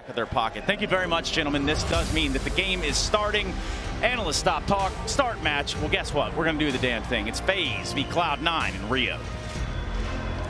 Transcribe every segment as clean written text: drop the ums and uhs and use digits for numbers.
back of their pocket. Thank you very much, gentlemen. This does mean that the game is starting. Analysts stop talk, start match. Well, guess what? We're going to do the damn thing. It's FaZe v Cloud9 in Rio.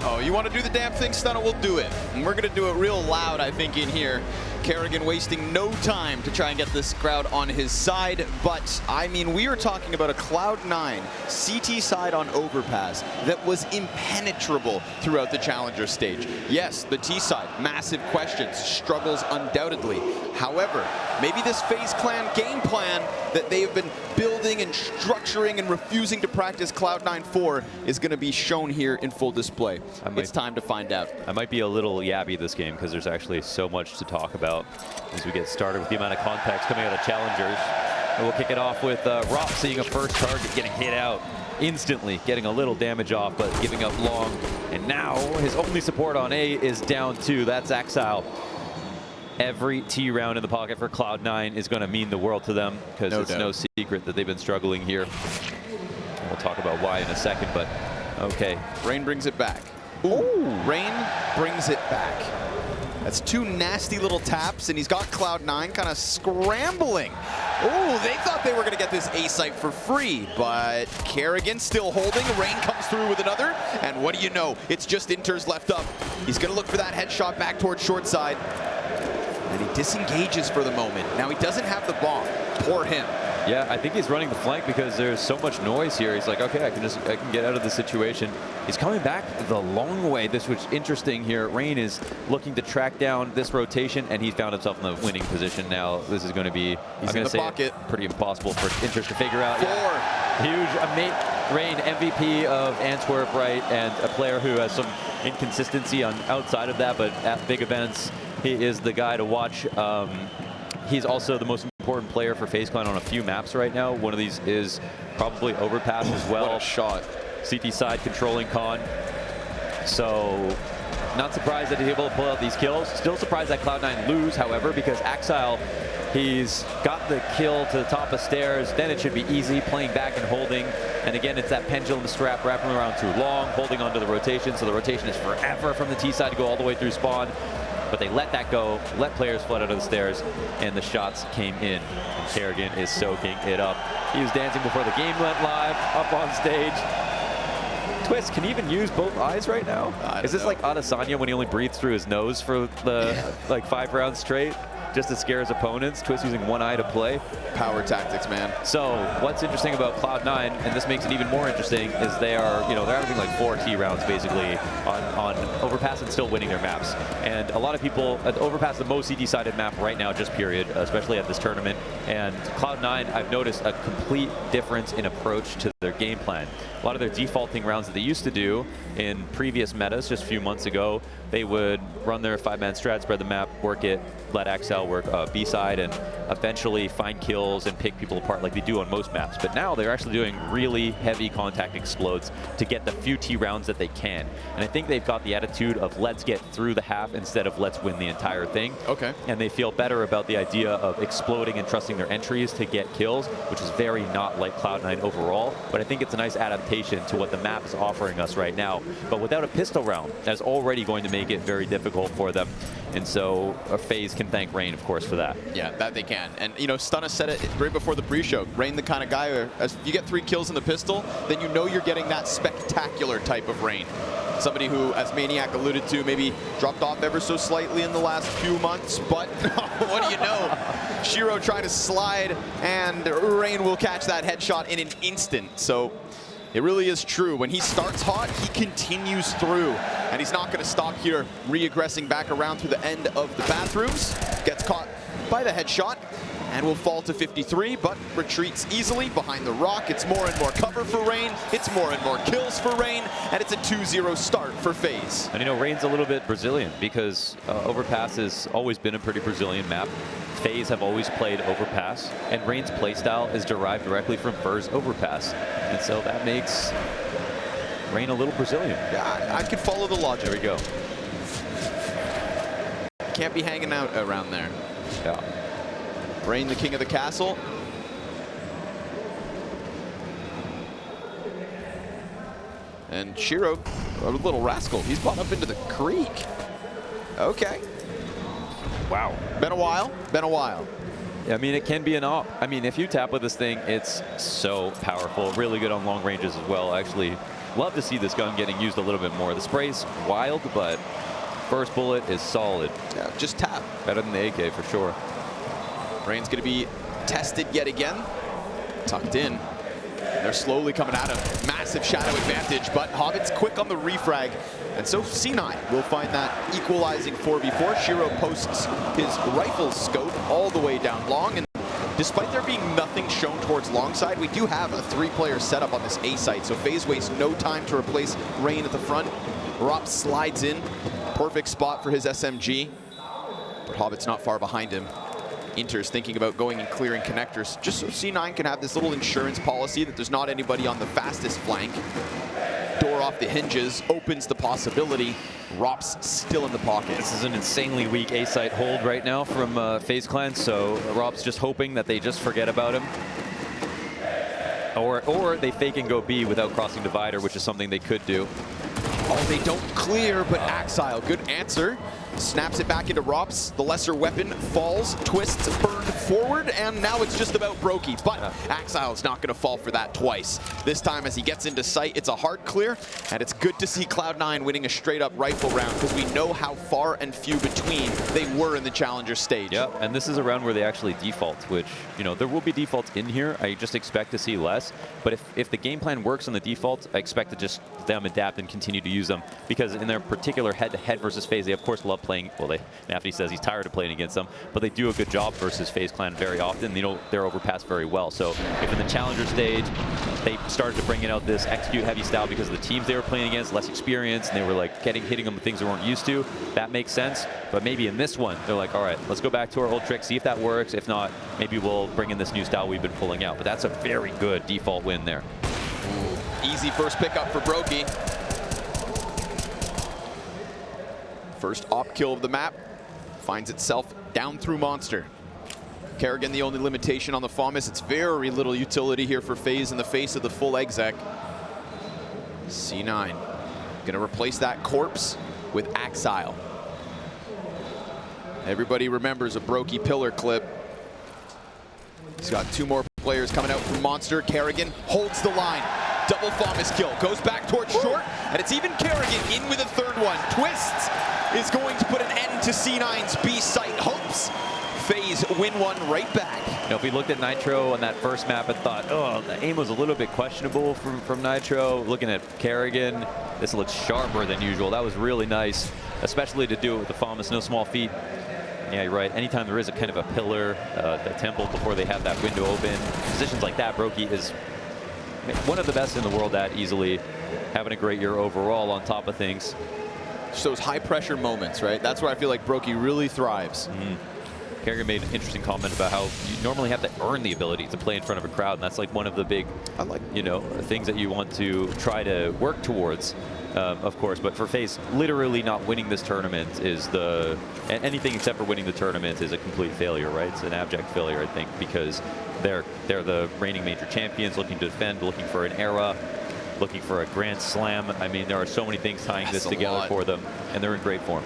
Oh, you want to do the damn thing, Stunner? We'll do it. And we're going to do it real loud, I think, in here. karrigan wasting no time to try and get this crowd on his side. But, I mean, we are talking about a Cloud9 CT side on Overpass that was impenetrable throughout the Challenger stage. Yes, the T side, massive questions, struggles undoubtedly. However, maybe this FaZe clan game plan that they have been building and structuring and refusing to practice Cloud9 for is going to be shown here in full display. It's time to find out. I might be a little yabby this game because there's actually so much to talk about as we get started with the amount of context coming out of Challengers. And we'll kick it off with ropz seeing a first target getting hit out instantly, getting a little damage off, but giving up long. And now his only support on A is down 2. That's Exile. Every T round in the pocket for Cloud9 is going to mean the world to them because it's no secret that they've been struggling here. And we'll talk about why in a second, but okay. Rain brings it back. Ooh, Rain brings it back. That's 2 nasty little taps, and he's got Cloud9 kind of scrambling. Ooh, they thought they were going to get this A site for free, but karrigan still holding. Rain comes through with another, and what do you know? It's just interz left up. He's going to look for that headshot back towards short side. And he disengages for the moment. Now he doesn't have the bomb. Poor him. Yeah, I think he's running the flank because there's so much noise here. He's like, okay, I can get out of the situation. He's coming back the long way. This was interesting here. Rain is looking to track down this rotation, and he found himself in the winning position now. This is going to be, he's in the pocket. Pretty impossible for interz to figure out. 4. Yeah. Huge. Rain, MVP of Antwerp, right? And a player who has some inconsistency on outside of that, but at big events, he is the guy to watch. He's also the most important player for FaZe Clan on a few maps right now. One of these is probably Overpass as well. What a shot. CT side controlling Con. So not surprised that he's able to pull out these kills. Still surprised that Cloud9 lose, however, because Exile, he's got the kill to the top of stairs. Then it should be easy, playing back and holding. And again, it's that pendulum strap wrapping around too long, holding onto the rotation. So the rotation is forever from the T side to go all the way through spawn. But they let that go, let players flood out of the stairs, and the shots came in. And karrigan is soaking it up. He was dancing before the game went live, up on stage. Twistzz can he even use both eyes right now? Is this like Adesanya when he only breathes through his nose for the like 5 rounds straight? Just to scare his opponents. Twistzz using one eye to play. Power tactics, man. So what's interesting about Cloud9, and this makes it even more interesting, is they are, you know, they're having like 4 T rounds basically on Overpass and still winning their maps. And a lot of people, Overpass the most CT-sided map right now, just period, especially at this tournament. And Cloud9, I've noticed a complete difference in approach to their game plan. A lot of their defaulting rounds that they used to do in previous metas just a few months ago, they would run their 5-man strat, spread the map, work it, let Exile work B side, and eventually find kills and pick people apart like they do on most maps. But now they're actually doing really heavy contact explodes to get the few T rounds that they can. And I think they've got the attitude of let's get through the half instead of let's win the entire thing. Okay. And they feel better about the idea of exploding and trusting their entries to get kills, which is very not like Cloud9 overall. But I think it's a nice adaptation to what the map is offering us right now. But without a pistol round, that's already going to make it very difficult for them. And so FaZe can thank Rain, of course, for that. Yeah, that they can. And, you know, Stunna said it right before the pre-show. Rain the kind of guy where as you get 3 kills in the pistol, then you know you're getting that spectacular type of Rain. Somebody who, as Maniac alluded to, maybe dropped off ever so slightly in the last few months. But what do you know? Shiro trying to slide, and Rain will catch that headshot in an instant. So it really is true. When he starts hot, he continues through. And he's not going to stop here, re-aggressing back around through the end of the bathrooms. Gets caught by the headshot and will fall to 53, but retreats easily behind the rock. It's more and more cover for Rain. It's more and more kills for Rain. And it's a 2-0 start for FaZe. And you know, Rain's a little bit Brazilian because Overpass has always been a pretty Brazilian map. FaZe have always played Overpass, and Rain's playstyle is derived directly from Fur's Overpass. And so that makes Rain a little Brazilian. Yeah, I could follow the logic. There we go. Can't be hanging out around there. Yeah. Rain, the king of the castle. And Shiro, a little rascal, he's brought up into the creek. Okay. Wow. Been a while. Been a while. I mean, it can be an op. I mean, if you tap with this thing, it's so powerful. Really good on long ranges as well. Actually, love to see this gun getting used a little bit more. The spray's wild, but first bullet is solid. Yeah, just tap. Better than the AK for sure. Rain's going to be tested yet again. Tucked in. They're slowly coming at him. Massive shadow advantage, but Hobbit's quick on the refrag. And so C9 will find that equalizing 4v4. Shiro posts his rifle scope all the way down long. And despite there being nothing shown towards long side, we do have a 3-player setup on this A site. So FaZe wastes no time to replace Rain at the front. ropz slides in. Perfect spot for his SMG. But Hobbit's not far behind him. interz thinking about going and clearing connectors, just so C9 can have this little insurance policy that there's not anybody on the fastest flank. Door off the hinges, opens the possibility. ropz still in the pocket. This is an insanely weak A-site hold right now from FaZe Clan, so ropz just hoping that they just forget about him. Or they fake and go B without crossing divider, which is something they could do. Oh, they don't clear, but Axile, good answer. Snaps it back into ropz. The lesser weapon falls. Twistzz burned forward, and now it's just about Brokey. But Axile's not going to fall for that twice. This time, as he gets into sight, it's a hard clear, and it's good to see Cloud9 winning a straight-up rifle round because we know how far and few between they were in the Challenger stage. Yeah, and this is a round where they actually default, which, you know, there will be defaults in here. I just expect to see less. But if the game plan works on the defaults, I expect to just them adapt and continue to use them because in their particular head-to-head versus FaZe, they of course love playing. Well, nafany says he's tired of playing against them, but they do a good job versus FaZe Clan very often. You know, they're Overpass very well. So if in the Challenger stage they started to bring out this execute heavy style because of the teams they were playing against, less experience, and they were like hitting them with things they weren't used to, that makes sense. But maybe in this one, they're like, all right, let's go back to our old trick, see if that works. If not, maybe we'll bring in this new style we've been pulling out. But that's a very good default win there. Easy first pickup for Brokey. First op kill of the map. Finds itself down through Monster. karrigan the only limitation on the FAMAS. It's very little utility here for FaZe in the face of the full exec. C9 gonna replace that corpse with Axile. Everybody remembers a Brokey pillar clip. He's got 2 more players coming out from Monster. karrigan holds the line. Double FAMAS kill. Goes back towards short. And it's even karrigan in with a 3rd one. Twistzz is going to put an end to C9's B site hopes. FaZe win one right back. You know, if we looked at Nitro on that first map and thought, oh, the aim was a little bit questionable from Nitro. Looking at karrigan, this looks sharper than usual. That was really nice, especially to do it with the FAMAS, no small feat. Yeah, you're right. Anytime there is a kind of a pillar, the temple before they have that window open, positions like that, Brokey is one of the best in the world at easily, having a great year overall on top of things. Just those high pressure moments, right? That's where I feel like Brokey really thrives. karrigan made an interesting comment about how you normally have to earn the ability to play in front of a crowd, and that's like one of the big, you know, things that you want to try to work towards, of course. But for FaZe, literally not winning this tournament is anything except for winning the tournament is a complete failure, right? It's an abject failure, I think, because they're the reigning major champions, looking to defend, looking for an era, looking for a grand slam. I mean, there are so many things tying this together for them, and they're in great form.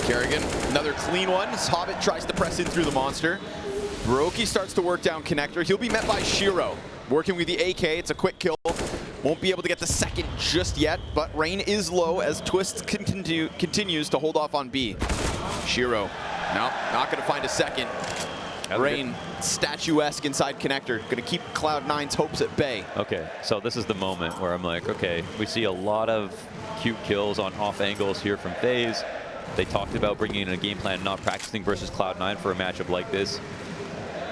karrigan, another clean one. Hobbit tries to press in through the Monster. Brokey starts to work down connector. He'll be met by Shiro. Working with the AK, it's a quick kill. Won't be able to get the second just yet, but Rain is low as Twistzz continues to hold off on B. Shiro, no, not gonna find a second. Rain, statuesque inside connector, gonna keep Cloud9's hopes at bay. Okay, so this is the moment where I'm like, okay, we see a lot of cute kills on off angles here from FaZe. They talked about bringing in a game plan, not practicing versus Cloud9 for a matchup like this.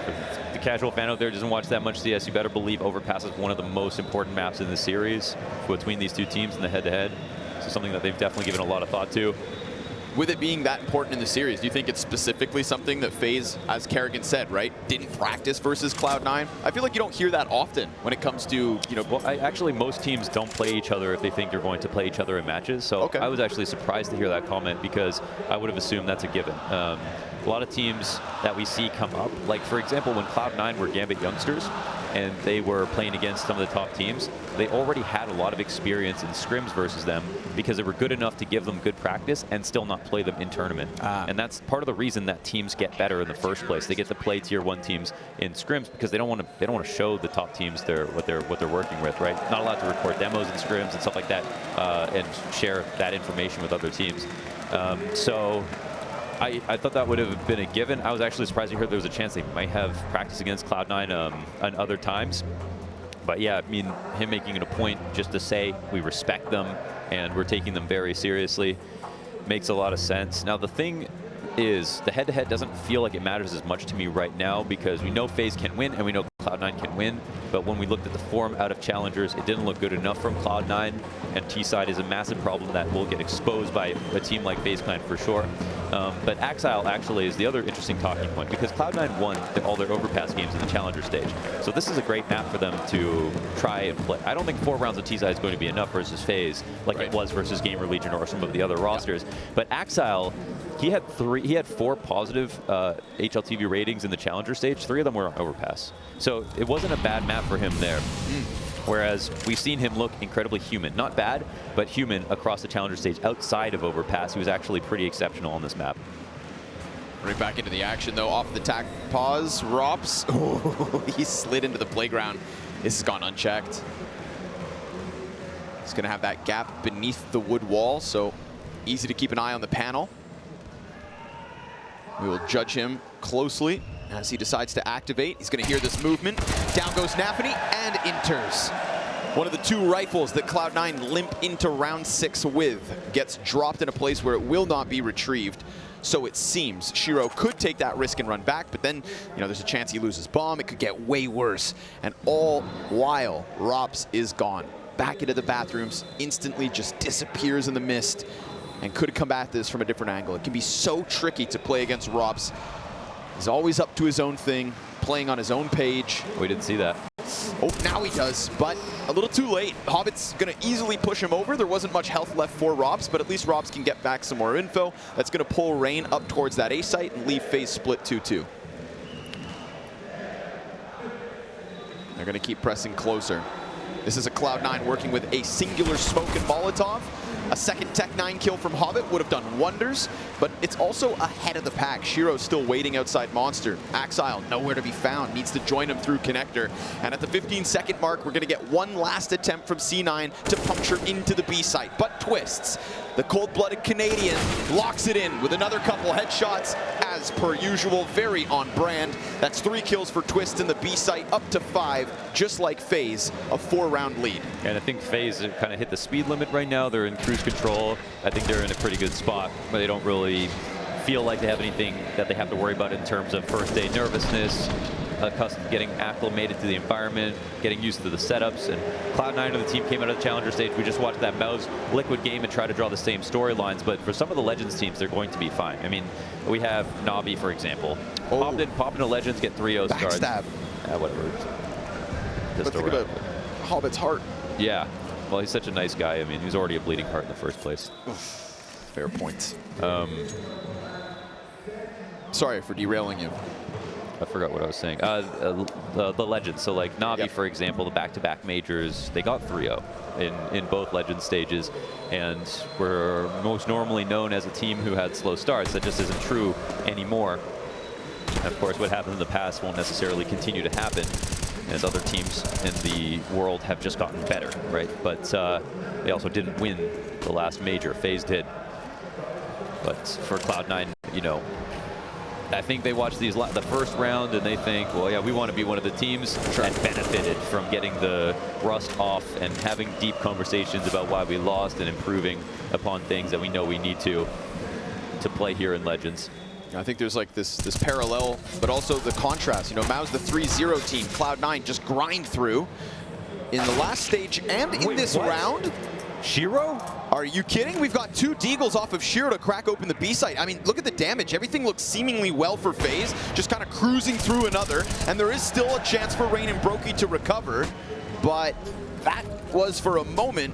If the casual fan out there doesn't watch that much CS, you better believe Overpass is one of the most important maps in the series between these two teams in the head-to-head. So something that they've definitely given a lot of thought to. With it being that important in the series, do you think it's specifically something that FaZe, as karrigan said, right, didn't practice versus Cloud9? I feel like you don't hear that often when it comes to, you know... Well, actually, most teams don't play each other if they think they're going to play each other in matches. So I was actually surprised to hear that comment because I would have assumed that's a given. a lot of teams that we see come up, like for example, when Cloud9 were Gambit youngsters, and they were playing against some of the top teams, they already had a lot of experience in scrims versus them because they were good enough to give them good practice and still not play them in tournament. And that's part of the reason that teams get better in the first place. They get to play tier 1 teams in scrims because they don't want to show the top teams what they're working with, right? Not allowed to record demos in scrims and stuff like that, and share that information with other teams. So I thought that would have been a given. I was actually surprised to hear there was a chance they might have practiced against Cloud9 on other times. But yeah, I mean, him making it a point just to say we respect them and we're taking them very seriously makes a lot of sense. Now, the thing is, the head-to-head doesn't feel like it matters as much to me right now because we know FaZe can win and we know Cloud9 can win, but when we looked at the form out of challengers, it didn't look good enough from Cloud9, and T-side is a massive problem that will get exposed by a team like FaZe Clan for sure. But Axile actually is the other interesting talking point because Cloud9 won all their Overpass games in the challenger stage. So this is a great map for them to try and play. I don't think 4 rounds of T-side is going to be enough versus FaZe like it was versus Gamer Legion or some of the other rosters. But Axile, he had 4 positive HLTV ratings in the challenger stage. 3 of them were on Overpass. So it wasn't a bad map for him there. Whereas we've seen him look incredibly human. Not bad, but human across the challenger stage outside of Overpass. He was actually pretty exceptional on this map. Right back into the action, though, off the tack pause. ropz, oh, he slid into the playground. This has gone unchecked. He's going to have that gap beneath the wood wall, so easy to keep an eye on the panel. We will judge him closely as he decides to activate. He's going to hear this movement. Down goes nafany and interz. One of the 2 rifles that Cloud9 limp into round 6 with gets dropped in a place where it will not be retrieved. So it seems Shiro could take that risk and run back, but then, you know, there's a chance he loses bomb. It could get way worse. And all while ropz is gone. Back into the bathrooms, instantly just disappears in the mist, and could come back to this from a different angle. It can be so tricky to play against ropz. He's always up to his own thing, playing on his own page. We didn't see that. Oh, now he does, but a little too late. Hobbit's going to easily push him over. There wasn't much health left for ropz, but at least ropz can get back some more info. That's going to pull Rain up towards that A site and leave FaZe split 2-2. They're going to keep pressing closer. This is a Cloud9 working with a singular smoke and Molotov. A second Tech9 kill from Hobbit would have done wonders, but it's also ahead of the pack. Shiro's still waiting outside Monster. Axile nowhere to be found, needs to join him through connector. And at the 15-second mark, we're going to get one last attempt from C9 to puncture into the B site. But Twistzz, the cold-blooded Canadian, locks it in with another couple headshots, as per usual, very on brand. That's 3 kills for Twistzz in the B site, up to 5, just like FaZe, a 4-round lead. And I think FaZe kind of hit the speed limit right now. They're in cruise control. I think they're in a pretty good spot, but they don't really feel like they have anything that they have to worry about in terms of first day nervousness, getting acclimated to the environment, getting used to the setups. And Cloud9 and the team came out of the challenger stage. We just watched that Mouse Liquid game and try to draw the same storylines, but for some of the Legends teams, they're going to be fine. I mean, we have Na'Vi, for example. Popped into Legends, get 3-0 starts. Backstab. Whatever. But think about Hobbit's heart. Yeah. Well, he's such a nice guy. I mean, he was already a bleeding heart in the first place. Fair point. Sorry for derailing you. I forgot what I was saying. The Legends. So like Na'Vi, for example, the back-to-back majors, they got 3-0 in both Legends stages, and we're most normally known as a team who had slow starts. That just isn't true anymore. And of course, what happened in the past won't necessarily continue to happen, as other teams in the world have just gotten better, right? But they also didn't win the last major. FaZe did. But for Cloud9, you know, I think they watch the first round and they think, well, yeah, we want to be one of the teams that benefited from getting the rust off and having deep conversations about why we lost and improving upon things that we know we need to play here in Legends. I think there's like this parallel, but also the contrast. You know, Mao's the 3-0 team. Cloud9 just grind through in the last stage and in this round. Shiro? Are you kidding? We've got 2 deagles off of Shiro to crack open the B site. I mean, look at the damage. Everything looks seemingly well for FaZe, just kind of cruising through another. And there is still a chance for Rain and Brokey to recover, but that was for a moment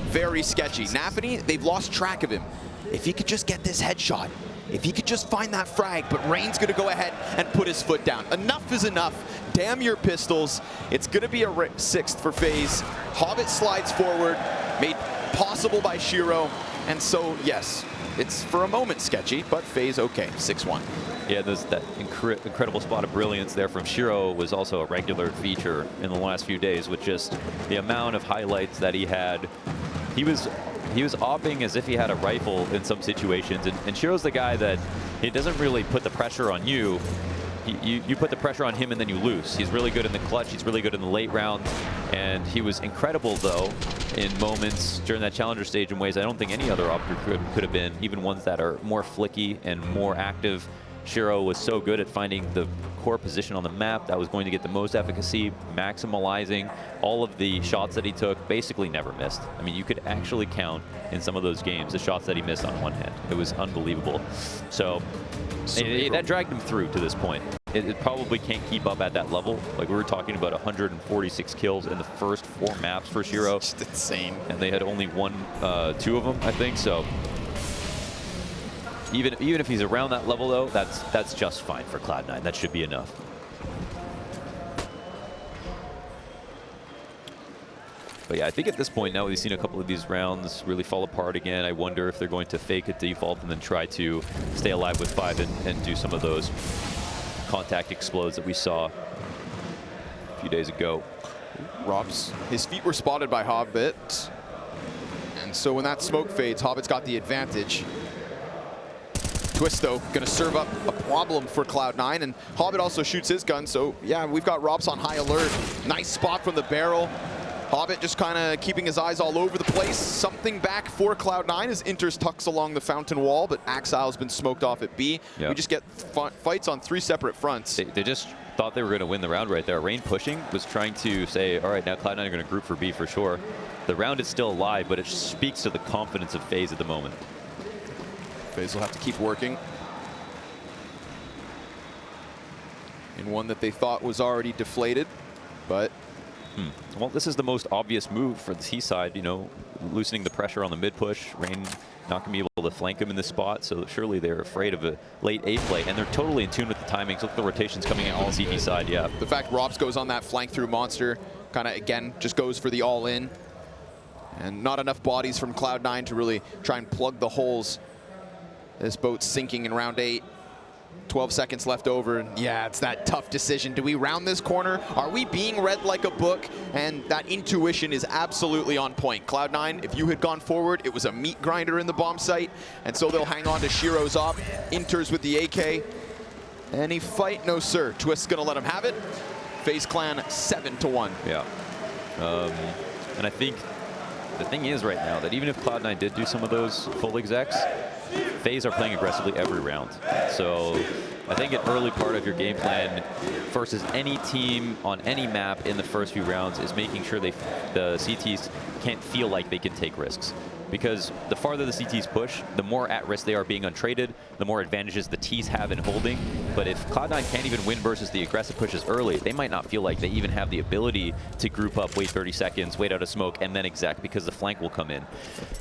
very sketchy. nafany, they've lost track of him. If he could just get this headshot, If he could just find that frag, but Rain's gonna go ahead and put his foot down. Enough is enough. Damn your pistols. It's gonna be a 6th for FaZe. Hobbit slides forward, made possible by Shiro. And so, yes, it's for a moment sketchy, but FaZe okay, 6-1. Yeah, there's that incredible spot of brilliance there from Shiro was also a regular feature in the last few days with just the amount of highlights that he had. He was opping as if he had a rifle in some situations, and Shiro's the guy that he doesn't really put the pressure on you. You put the pressure on him and then you lose. He's really good in the clutch, he's really good in the late rounds, and he was incredible though in moments during that challenger stage in ways I don't think any other opter could have been, even ones that are more flicky and more active. Shiro was so good at finding the core position on the map that was going to get the most efficacy, maximizing all of the shots that he took, basically never missed. I mean, you could actually count in some of those games the shots that he missed on one hand. It was unbelievable. So that dragged him through to this point. It probably can't keep up at that level. Like we were talking about 146 kills in the first 4 maps for Shiro. Just insane. And they had only won 2 of them, I think, so. Even if he's around that level, though, that's just fine for Cloud9. That should be enough. But yeah, I think at this point now we've seen a couple of these rounds really fall apart again. I wonder if they're going to fake a default and then try to stay alive with 5 and do some of those contact explodes that we saw a few days ago. ropz, his feet were spotted by Hobbit. And so when that smoke fades, Hobbit's got the advantage. Twistzz, though, going to serve up a problem for Cloud9, and Hobbit also shoots his gun, so yeah, we've got ropz on high alert. Nice spot from the barrel. Hobbit just kind of keeping his eyes all over the place. Something back for Cloud9 as interz tucks along the fountain wall, but Axile's been smoked off at B. Yep. We just get fights on 3 separate fronts. They just thought they were going to win the round right there. Rain pushing was trying to say, all right, now Cloud9 are going to group for B for sure. The round is still alive, but it speaks to the confidence of FaZe at the moment. FaZe will have to keep working in one that they thought was already deflated, but well, this is the most obvious move for the T side, you know, loosening the pressure on the mid push. Rain not going to be able to flank him in this spot, so surely they're afraid of a late A play, and they're totally in tune with the timings. Look at the rotations coming in on the CT side, yeah. The fact ropz goes on that flank through monster, kind of again just goes for the all-in, and not enough bodies from Cloud9 to really try and plug the holes. This boat's sinking in round 8. 12 seconds left over. Yeah, it's that tough decision. Do we round this corner? Are we being read like a book? And that intuition is absolutely on point. Cloud9, if you had gone forward, it was a meat grinder in the bomb site. And so they'll hang on to Shiro's op. interz with the AK. Any fight? No, sir. Twistzz gonna let him have it. FaZe Clan 7-1. Yeah. And I think the thing is right now that even if Cloud9 did do some of those full execs, FaZe are playing aggressively every round. So I think an early part of your game plan versus any team on any map in the first few rounds is making sure the CTs can't feel like they can take risks. Because the farther the CTs push, the more at risk they are being untraded, the more advantages the Ts have in holding. But if Cloud9 can't even win versus the aggressive pushes early, they might not feel like they even have the ability to group up, wait 30 seconds, wait out a smoke, and then exec because the flank will come in.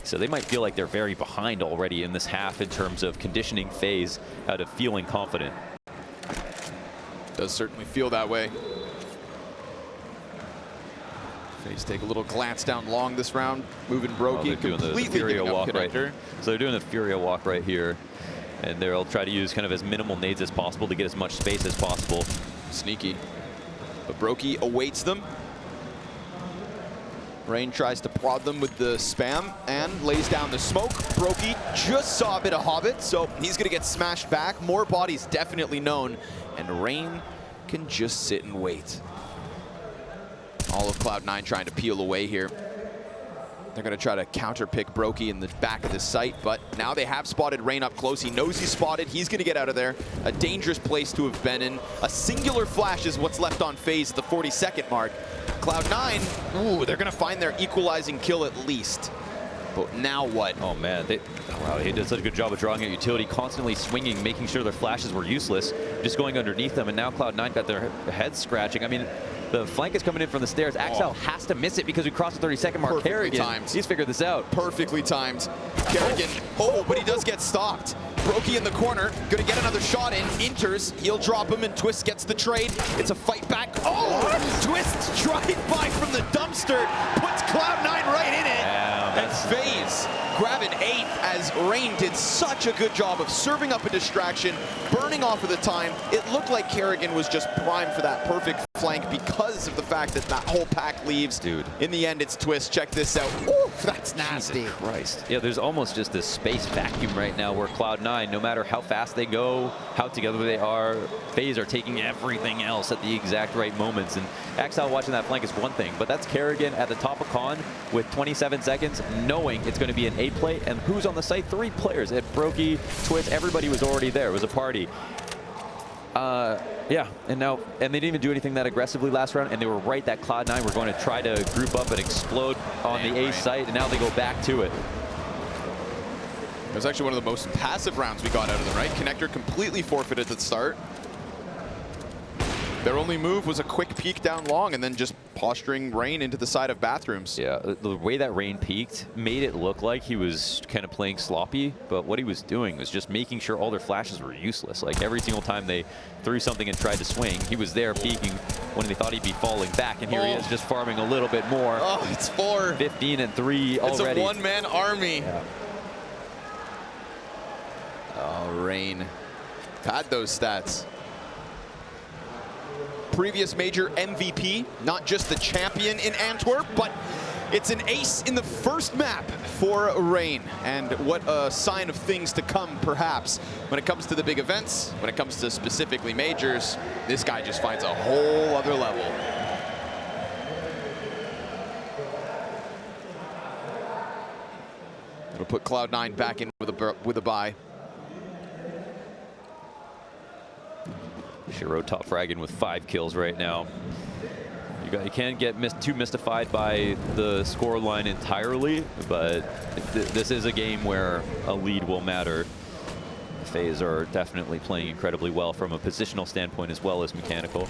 So they might feel like they're very behind already in this half in terms of conditioning FaZe out of feeling confident. Does certainly feel that way. FaZe take a little glance down long this round, moving Brokey, completely Furia giving up walk right here. So they're doing the Furia walk right here, and they'll try to use kind of as minimal nades as possible to get as much space as possible. Sneaky, but Brokey awaits them. Rain tries to prod them with the spam and lays down the smoke. Brokey just saw a bit of Hobbit, so he's gonna get smashed back. More bodies definitely known, and Rain can just sit and wait. All of Cloud9 trying to peel away here. They're going to try to counter-pick Brokey in the back of the site, but now they have spotted Rain up close. He knows he's spotted. He's going to get out of there. A dangerous place to have been in. A singular flash is what's left on FaZe at the 40-second mark. Cloud9, ooh, they're going to find their equalizing kill at least. But now what? Oh man, wow, he did such a good job of drawing out utility, constantly swinging, making sure their flashes were useless, just going underneath them, and now Cloud9 got their heads scratching. I mean, the flank is coming in from the stairs. Axel has to miss it because we crossed the 30-second mark. Perfectly karrigan, timed. He's figured this out. Perfectly timed. karrigan, oh, but he does get stopped. Brokey in the corner, gonna get another shot in. Interz, he'll drop him, and Twistzz gets the trade. It's a fight back. Oh! Twistzz drive-by from the dumpster, puts Cloud9 right in it. And FaZe grab an 8th as Rain did such a good job of serving up a distraction, burning off of the time. It looked like karrigan was just primed for that perfect flank because of the fact that that whole pack leaves. Dude. In the end, it's Twistzz. Check this out. Ooh, that's nasty. Jesus Christ. Yeah, there's almost just this space vacuum right now where Cloud9, no matter how fast they go, how together they are, FaZe are taking everything else at the exact right moments. And Axile watching that flank is one thing, but that's karrigan at the top of con with 27 seconds, knowing it's going to be an 8-play, and who's on the site? 3 players. It Brokey, Twistzz, everybody was already there. It was a party. Yeah, and they didn't even do anything that aggressively last round, and they were right that Cloud9 were going to try to group up and explode on the A site, and now they go back to it. It was actually one of the most passive rounds we got out of them, right? Connector completely forfeited at the start. Their only move was a quick peek down long and then just posturing Rain into the side of bathrooms. Yeah, the way that Rain peeked made it look like he was kind of playing sloppy, but what he was doing was just making sure all their flashes were useless. Like every single time they threw something and tried to swing, he was there peeking when they thought he'd be falling back, and here he is just farming a little bit more. Oh, it's 4. 15 and 3 already. It's a one-man army. Yeah. Oh, Rain had those stats. Previous major MVP, not just the champion in Antwerp, but it's an ace in the first map for Rain. And what a sign of things to come, perhaps. When it comes to the big events, when it comes to specifically majors, this guy just finds a whole other level. It'll put Cloud9 back in with a bye. Shiro top fragging with 5 kills right now. You can't get too mystified by the score line entirely, but this is a game where a lead will matter. FaZe are definitely playing incredibly well from a positional standpoint as well as mechanical.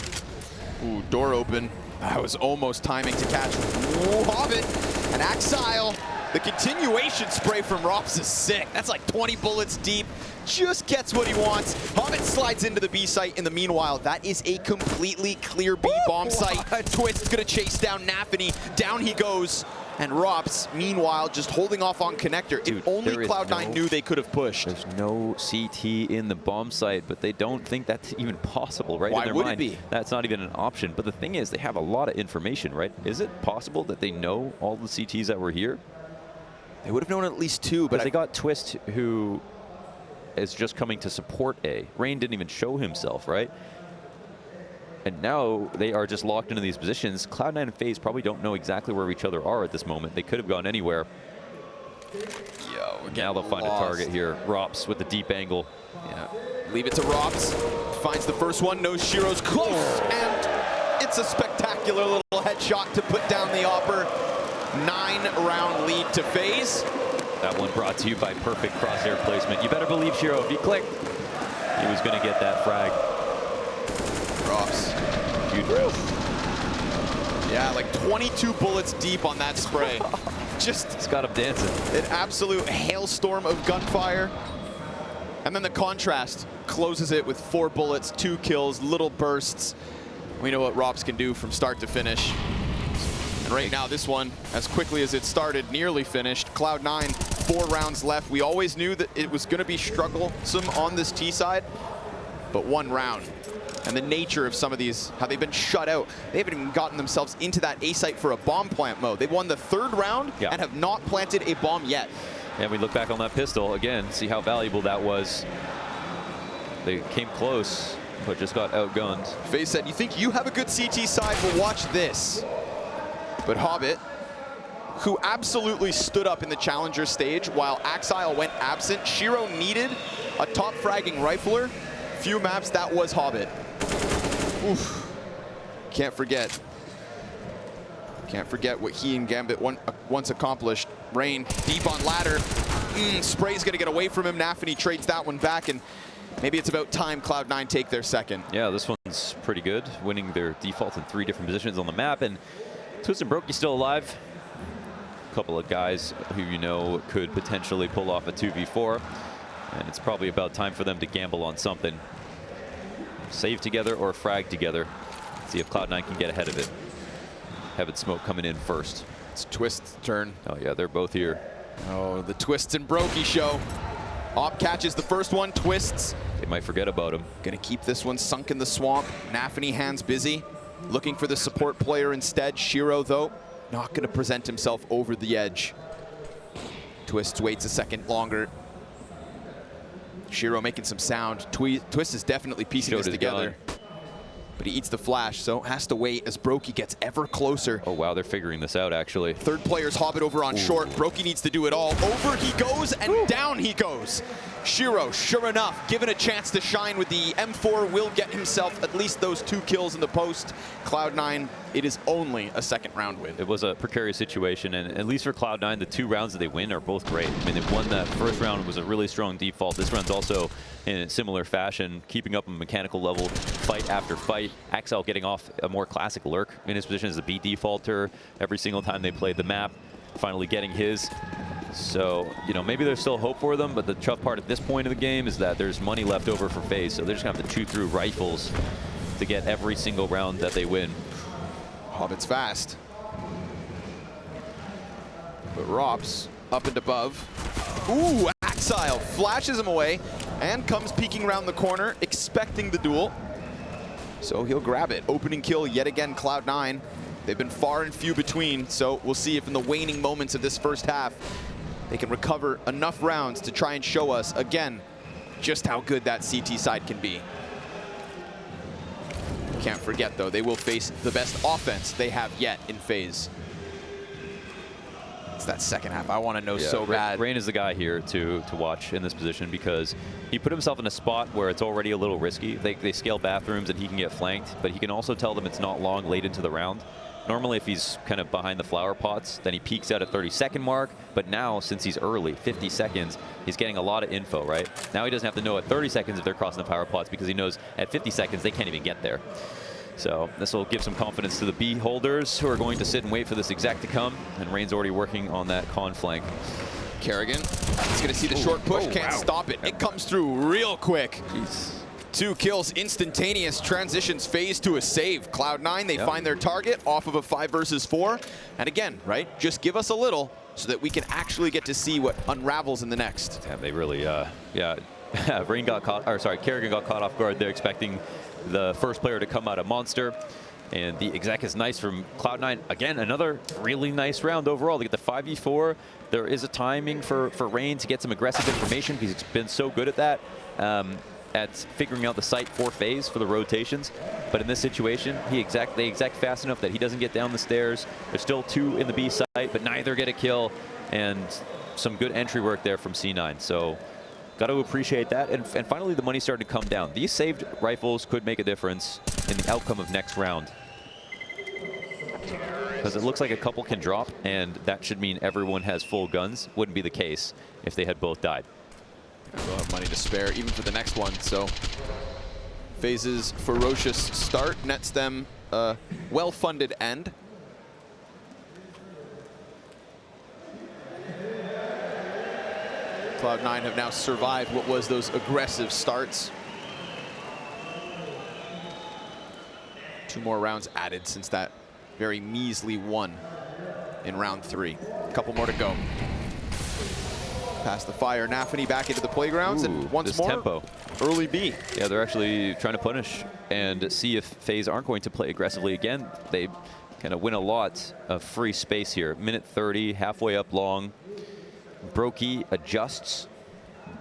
Ooh, door open. That was almost timing to catch. Ooh, Hobbit and Axile. The continuation spray from ropz is sick. That's like 20 bullets deep. Just gets what he wants. Hobbit slides into the B site. In the meanwhile, that is a completely clear B bomb site. Twistzz gonna chase down nafany. Down he goes. And ropz, meanwhile, just holding off on connector. Dude, if only Cloud9 knew they could have pushed. There's no CT in the bomb site, but they don't think that's even possible, right? Why in their would mind, it be? That's not even an option. But the thing is, they have a lot of information, right? Is it possible that they know all the CTs that were here? They would have known at least 2, but they got Twistzz, who is just coming to support A. Rain didn't even show himself, right? And now they are just locked into these positions. Cloud9 and FaZe probably don't know exactly where each other are at this moment. They could have gone anywhere. Yo, now they'll find a target here. ropz with the deep angle. Yeah, leave it to ropz. Finds the first one, knows Shiro's close, and it's a spectacular little headshot to put down the Opper. 9-round lead to FaZe. That one brought to you by perfect crosshair placement. You better believe Shiro, if he clicked, he was going to get that frag. ropz. Huge round. Yeah, like 22 bullets deep on that spray. It's got him dancing. An absolute hailstorm of gunfire. And then the contrast closes it with 4 bullets, 2 kills, little bursts. We know what ropz can do from start to finish. And right now, this one, as quickly as it started, nearly finished. Cloud9, 4 rounds left. We always knew that it was going to be strugglesome on this T side, but 1 round. And the nature of some of these, how they've been shut out. They haven't even gotten themselves into that A site for a bomb plant mode. They've won the 3rd round and have not planted a bomb yet. And we look back on that pistol again, see how valuable that was. They came close, but just got outgunned. FaZe said, you think you have a good CT side? Well, watch this. But Hobbit, who absolutely stood up in the challenger stage while Axile went absent. Shiro needed a top fragging rifler. Few maps, that was Hobbit. Oof. Can't forget. Can't forget what he and Gambit once accomplished. Rain deep on ladder. Spray's gonna get away from him. nafany trades that one back, and maybe it's about time Cloud9 take their second. Yeah, this one's pretty good, winning their default in 3 different positions on the map. And Twistzz and Brokey still alive. A couple of guys who you know could potentially pull off a 2v4. And it's probably about time for them to gamble on something. Save together or frag together. See if Cloud9 can get ahead of it. Heaven Smoke coming in first. It's Twistzz' turn. Oh yeah, they're both here. Oh, the Twistzz and Brokey show. Op catches the first one, Twistzz. They might forget about him. Gonna keep this one sunk in the swamp. nafany hands busy. Looking for the support player instead. Shiro, though, not gonna present himself over the edge. Twistzz waits a second longer. Shiro making some sound. Twistzz is definitely piecing this together. But he eats the flash, so has to wait as Brokey gets ever closer. Oh wow, they're figuring this out actually. Third player's hobbit over on short. Brokey needs to do it all. Over he goes and down he goes. Shiro, sure enough, given a chance to shine with the M4, will get himself at least those 2 kills in the post. Cloud9, it is only a second round win. It was a precarious situation, and at least for Cloud9, the 2 rounds that they win are both great. I mean, they won that first round, was a really strong default. This round's also in a similar fashion, keeping up a mechanical level fight after fight. Axel getting off a more classic lurk in his position as a B defaulter every single time they played the map, finally getting his. So, you know, maybe there's still hope for them, but the tough part at this point of the game is that there's money left over for FaZe, so they're just gonna have to chew through rifles to get every single round that they win. Hobbit's fast. But ropz up and above. Ooh, Axile flashes him away and comes peeking around the corner, expecting the duel. So he'll grab it. Opening kill yet again, Cloud9. They've been far and few between, so we'll see if in the waning moments of this first half, they can recover enough rounds to try and show us, again, just how good that CT side can be. Can't forget, though, they will face the best offense they have yet in FaZe. It's that second half. I want to know so bad. Rain is the guy here to watch in this position because he put himself in a spot where it's already a little risky. They scale bathrooms and he can get flanked, but he can also tell them it's not long late into the round. Normally, if he's kind of behind the flower pots, then he peeks out at 30-second mark. But now, since he's early, 50 seconds, he's getting a lot of info, right? Now he doesn't have to know at 30 seconds if they're crossing the flower pots because he knows at 50 seconds they can't even get there. So this will give some confidence to the B holders who are going to sit and wait for this exec to come. And Rain's already working on that con flank. karrigan, he's going to see the short push, can't stop it. It comes through real quick. Jeez. 2 kills, instantaneous, transitions FaZe to a save. Cloud9, they find their target off of a 5 versus 4. And again, right, just give us a little so that we can actually get to see what unravels in the next. Yeah, they really, Rain got caught, or sorry, karrigan got caught off guard. They're expecting the first player to come out of Monster. And the exec is nice from Cloud9. Again, another really nice round overall. They get the 5v4. There is a timing for Rain to get some aggressive information because he's been so good at that. At figuring out the site for FaZe for the rotations. But in this situation, they exec fast enough that he doesn't get down the stairs. There's still 2 in the B site, but neither get a kill. And some good entry work there from C9. So got to appreciate that. And finally, the money's starting to come down. These saved rifles could make a difference in the outcome of next round. Because it looks like a couple can drop, and that should mean everyone has full guns. Wouldn't be the case if they had both died. They'll have money to spare even for the next one. So FaZe's ferocious start nets them a well-funded end. Cloud9 have now survived what was those aggressive starts. 2 more rounds added since that very measly 1 in round 3. A couple more to go. Past the fire, nafany back into the playgrounds, and once more, tempo. Early B. Yeah, they're actually trying to punish and see if FaZe aren't going to play aggressively again. They kind of win a lot of free space here. Minute 30, halfway up long. Brokey adjusts.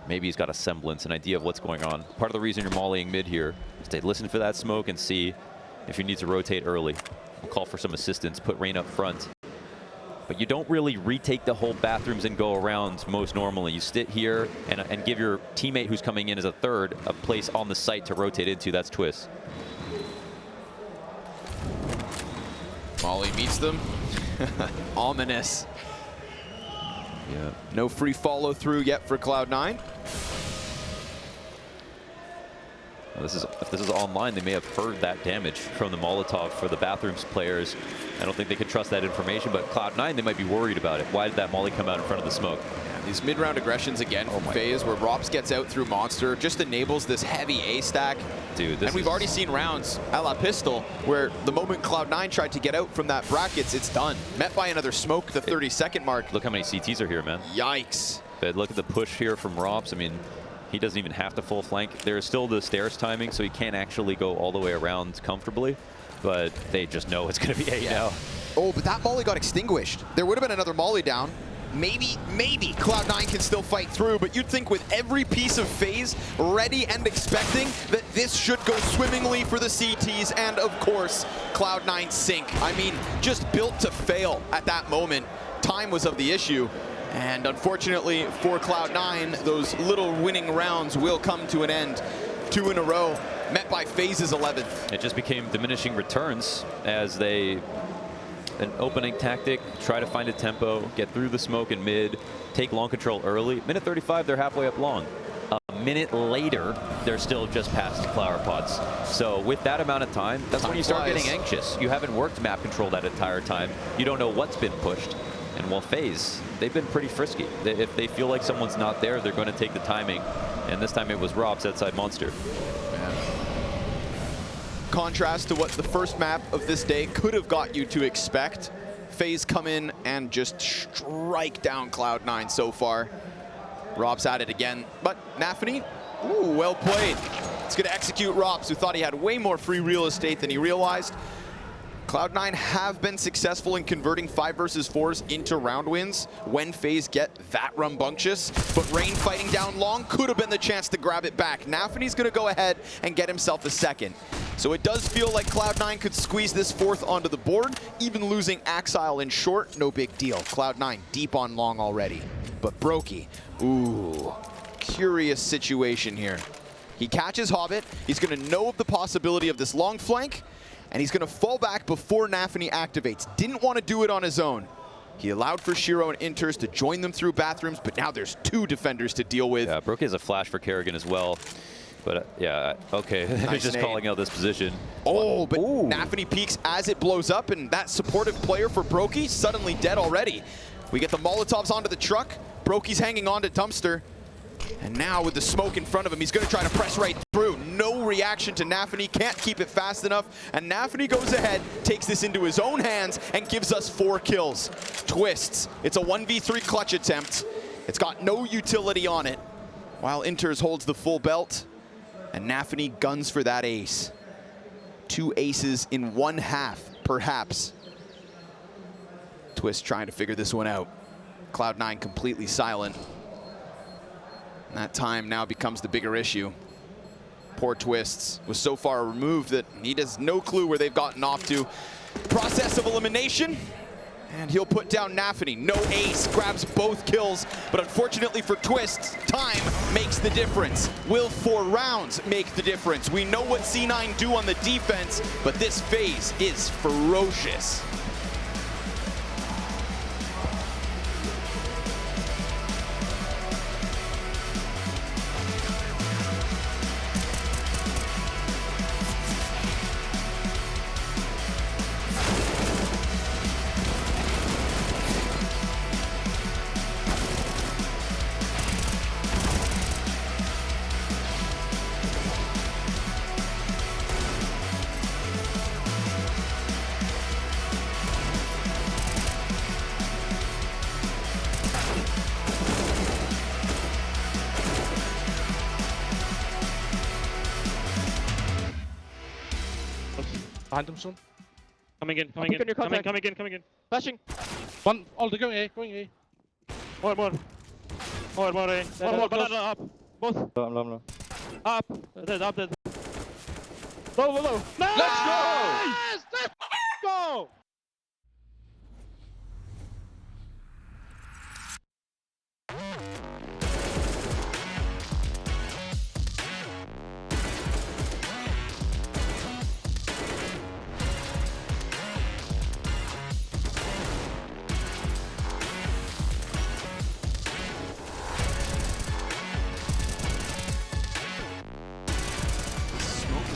Maybe he's got a semblance, an idea of what's going on. Part of the reason you're mollying mid here is to listen for that smoke and see if you need to rotate early. We'll call for some assistance, put Rain up front. But you don't really retake the whole bathrooms and go around most normally. You sit here and give your teammate who's coming in as a third a place on the site to rotate into. That's Twistzz. Molly meets them. Ominous. Yeah. No free follow through yet for Cloud9. Well, if this is online, they may have heard that damage from the Molotov for the bathrooms players. I don't think they could trust that information, but Cloud9, they might be worried about it. Why did that molly come out in front of the smoke? Yeah, These mid-round aggressions again from FaZe, where ropz gets out through Monster, just enables this heavy A stack. Dude, this and we've already seen rounds a la Pistol, where the moment Cloud9 tried to get out from that brackets, it's done. Met by another smoke, the 30-second mark. Look how many CTs are here, man. Yikes. But look at the push here from ropz. I mean, he doesn't even have to full flank. There's still the stairs timing, so he can't actually go all the way around comfortably. But they just know it's going to be A now. Oh, but that molly got extinguished. There would have been another molly down. Maybe Cloud9 can still fight through, but you'd think with every piece of FaZe ready and expecting that this should go swimmingly for the CTs and, of course, Cloud9 sync. I mean, just built to fail at that moment. Time was of the issue. And unfortunately for Cloud9, those little winning rounds will come to an end. 2 in a row, met by FaZe's 11th. It just became diminishing returns as they, an opening tactic, try to find a tempo, get through the smoke in mid, take long control early. Minute 35, they're halfway up long. A minute later, they're still just past flower pots. So with that amount of time, that's when you start getting anxious. You haven't worked map control that entire time. You don't know what's been pushed. And while FaZe, they've been pretty frisky. If they feel like someone's not there, they're going to take the timing. And this time it was ropz outside Monster. Contrast to what the first map of this day could have got you to expect. FaZe come in and just strike down Cloud9 so far. ropz at it again, but nafany, ooh, well played. It's going to execute ropz, who thought he had way more free real estate than he realized. Cloud9 have been successful in converting 5 versus 4s into round wins when FaZe get that rambunctious, but Rain fighting down long could have been the chance to grab it back. nafany's going to go ahead and get himself a second. So it does feel like Cloud9 could squeeze this 4th onto the board. Even losing Axile in short, no big deal. Cloud9 deep on long already. But Brokey, ooh, curious situation here. He catches Hobbit. He's going to know of the possibility of this long flank, and he's going to fall back before nafany activates. Didn't want to do it on his own. He allowed for Shiro and interz to join them through bathrooms, but now there's 2 defenders to deal with. Yeah, Brokey has a flash for karrigan as well. But yeah, okay, Nice just nade. calling out this position. Oh, but nafany peeks as it blows up, and that supportive player for Brokey suddenly dead already. We get the Molotovs onto the truck. Brokey's hanging on to dumpster. And now with the smoke in front of him, he's going to try to press right through. No reaction to nafany, can't keep it fast enough. And nafany goes ahead, takes this into his own hands, and gives us 4 kills. Twistzz, it's a 1v3 clutch attempt. It's got no utility on it, while interz holds the full belt. And nafany guns for that ace. 2 aces in 1 half, perhaps. Twistzz trying to figure this one out. Cloud9 completely silent. And that time now becomes the bigger issue. Poor Twistzz was so far removed that he has no clue where they've gotten off to. Process of elimination. And he'll put down nafany. No ace, grabs both kills. But unfortunately for Twistzz, time makes the difference. Will 4 rounds make the difference? We know what C9 do on the defense, but this FaZe is ferocious. Behind them soon. Coming in. Coming in. Flashing. One, all the going A. More. More, A. One more, banana up. Both. Low. Up. Dead. Low. Nice! Let's go! Yes! Let's go!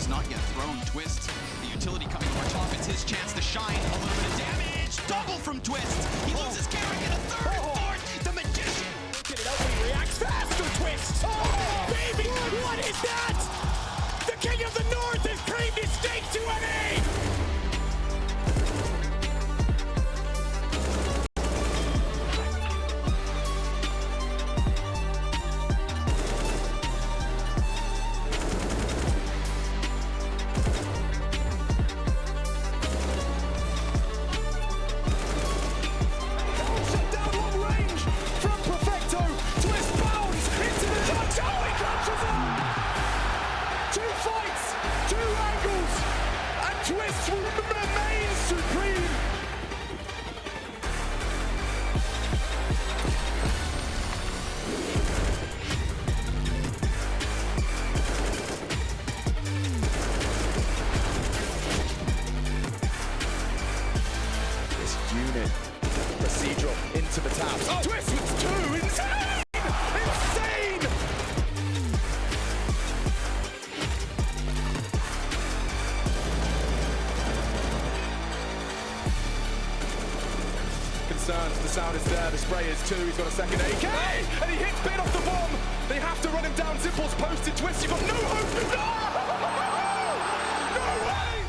Not yet thrown. Twistzz, the utility coming over top. It's his chance to shine. A little bit of damage. Double from Twistzz. He loses karrigan, a 3rd, 4th. The magician. faster, Twistzz! Oh, baby, what is that? The king of the north has claimed his stake to an A! Twistzz will remain supreme! This unit, procedural into the taps. Oh, Twistzz with two! Insane! Insane! The sound is there, the spray is two, he's got a second AK, and he hits bit off the bomb. They have to run him down, Zipple's posted, Twistzz, you've got no hope. No! No way!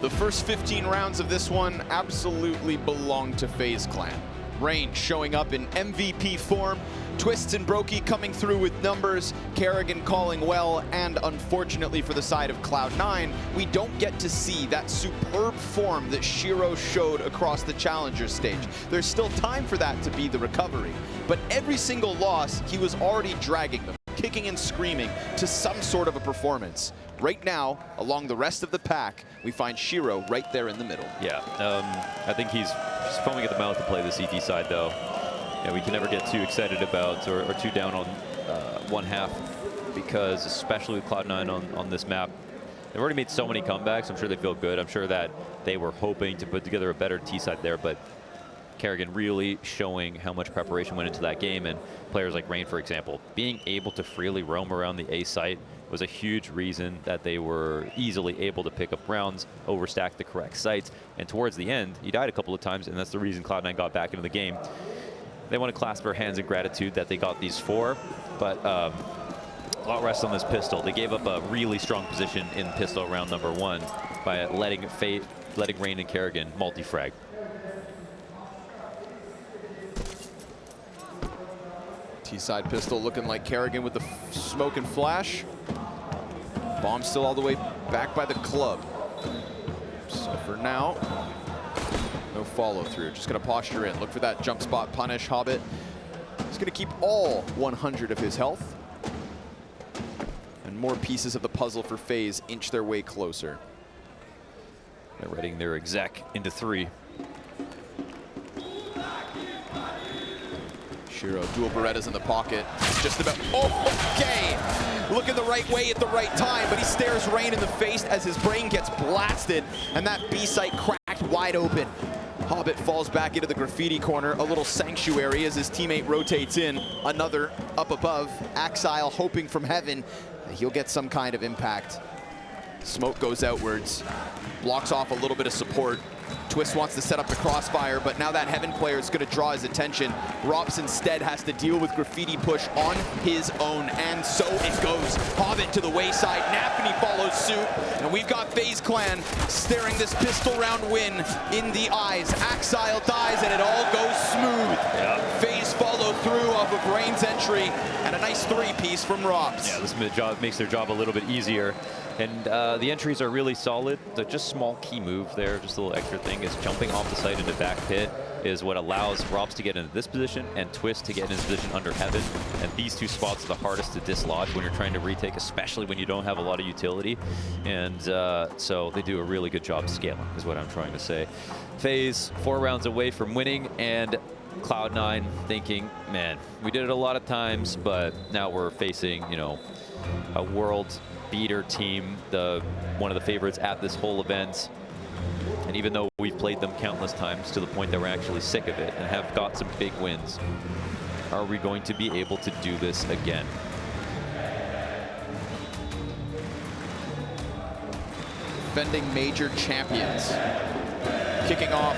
The first 15 rounds of this one absolutely belong to FaZe Clan. Range showing up in MVP form, Twistzz and Brokey coming through with numbers, karrigan calling well, and unfortunately for the side of Cloud9, we don't get to see that superb form that Shiro showed across the Challenger stage. There's still time for that to be the recovery, but every single loss, he was already dragging them, kicking and screaming to some sort of a performance. Right now, along the rest of the pack, we find Shiro right there in the middle. Yeah, I think he's foaming at the mouth to play the CT side, though. Yeah, we can never get too excited about or too down on one half, because especially with Cloud9 on this map, they've already made so many comebacks. I'm sure they feel good. I'm sure that they were hoping to put together a better T side there, but karrigan really showing how much preparation went into that game, and players like Rain, for example, being able to freely roam around the A site was a huge reason that they were easily able to pick up rounds, overstack the correct sites, and towards the end, he died a couple of times, and that's the reason Cloud9 got back into the game. They want to clasp their hands in gratitude that they got these four, but a lot rests on this pistol. They gave up a really strong position in pistol round number one by letting Rain and karrigan multi-frag. T-side pistol looking like karrigan with the smoke and flash. Bomb still all the way back by the club. So for now, no follow through. Just gonna posture in. Look for that jump spot punish. Hobbit. He's gonna keep all 100 of his health. And more pieces of the puzzle for FaZe inch their way closer. They're readying their exec into three. Shiro, dual Berettas in the pocket. It's just about, oh, okay. Looking the right way at the right time, but he stares Rain in the face as his brain gets blasted, and that B site cracked wide open. Hobbit falls back into the graffiti corner, a little sanctuary as his teammate rotates in. Another up above, Axile hoping from heaven that he'll get some kind of impact. Smoke goes outwards, blocks off a little bit of support. Twistzz wants to set up the crossfire, but now that Heaven player is going to draw his attention. ropz instead has to deal with graffiti push on his own, and so it goes. Hobbit to the wayside, nafany follows suit, and we've got FaZe Clan staring this pistol round win in the eyes. Axile dies, and it all goes smooth. Yeah. FaZe follow through off of Rain's entry, and a nice three-piece from ropz. Yeah, this makes their job a little bit easier. And the entries are really solid. The just small key move there, just a little extra thing, is jumping off the site into back pit is what allows ropz to get into this position and Twistzz to get in his position under Heaven. And these two spots are the hardest to dislodge when you're trying to retake, especially when you don't have a lot of utility. And so they do a really good job scaling, is what I'm trying to say. FaZe 4 rounds away from winning, and Cloud9 thinking, man, we did it a lot of times, but now we're facing, you know, a world beater team, one of the favorites at this whole event. And even though we've played them countless times to the point that we're actually sick of it and have got some big wins, are we going to be able to do this again? Defending major champions. Kicking off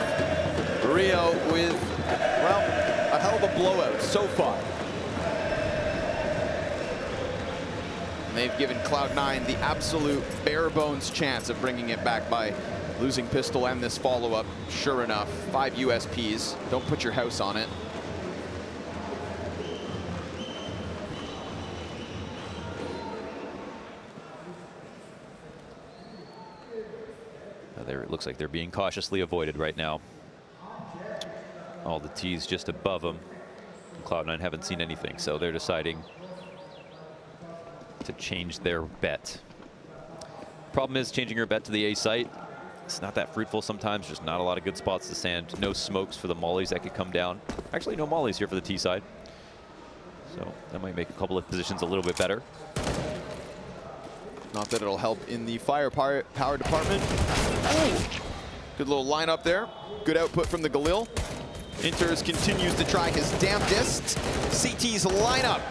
Rio with, well, a hell of a blowout so far. And they've given Cloud9 the absolute bare bones chance of bringing it back by losing pistol and this follow-up. Sure enough, 5 USPs. Don't put your house on it. It looks like they're being cautiously avoided right now. All the T's just above them. Cloud9 haven't seen anything, so they're deciding to change their bet. Problem is, changing your bet to the A site, it's not that fruitful sometimes. Just not a lot of good spots to sand. No smokes for the mollies that could come down. Actually, no mollies here for the T side. So that might make a couple of positions a little bit better. Not that it'll help in the firepower department. Oh, good little lineup there. Good output from the Galil. Interz continues to try his damnedest. CT's lineup.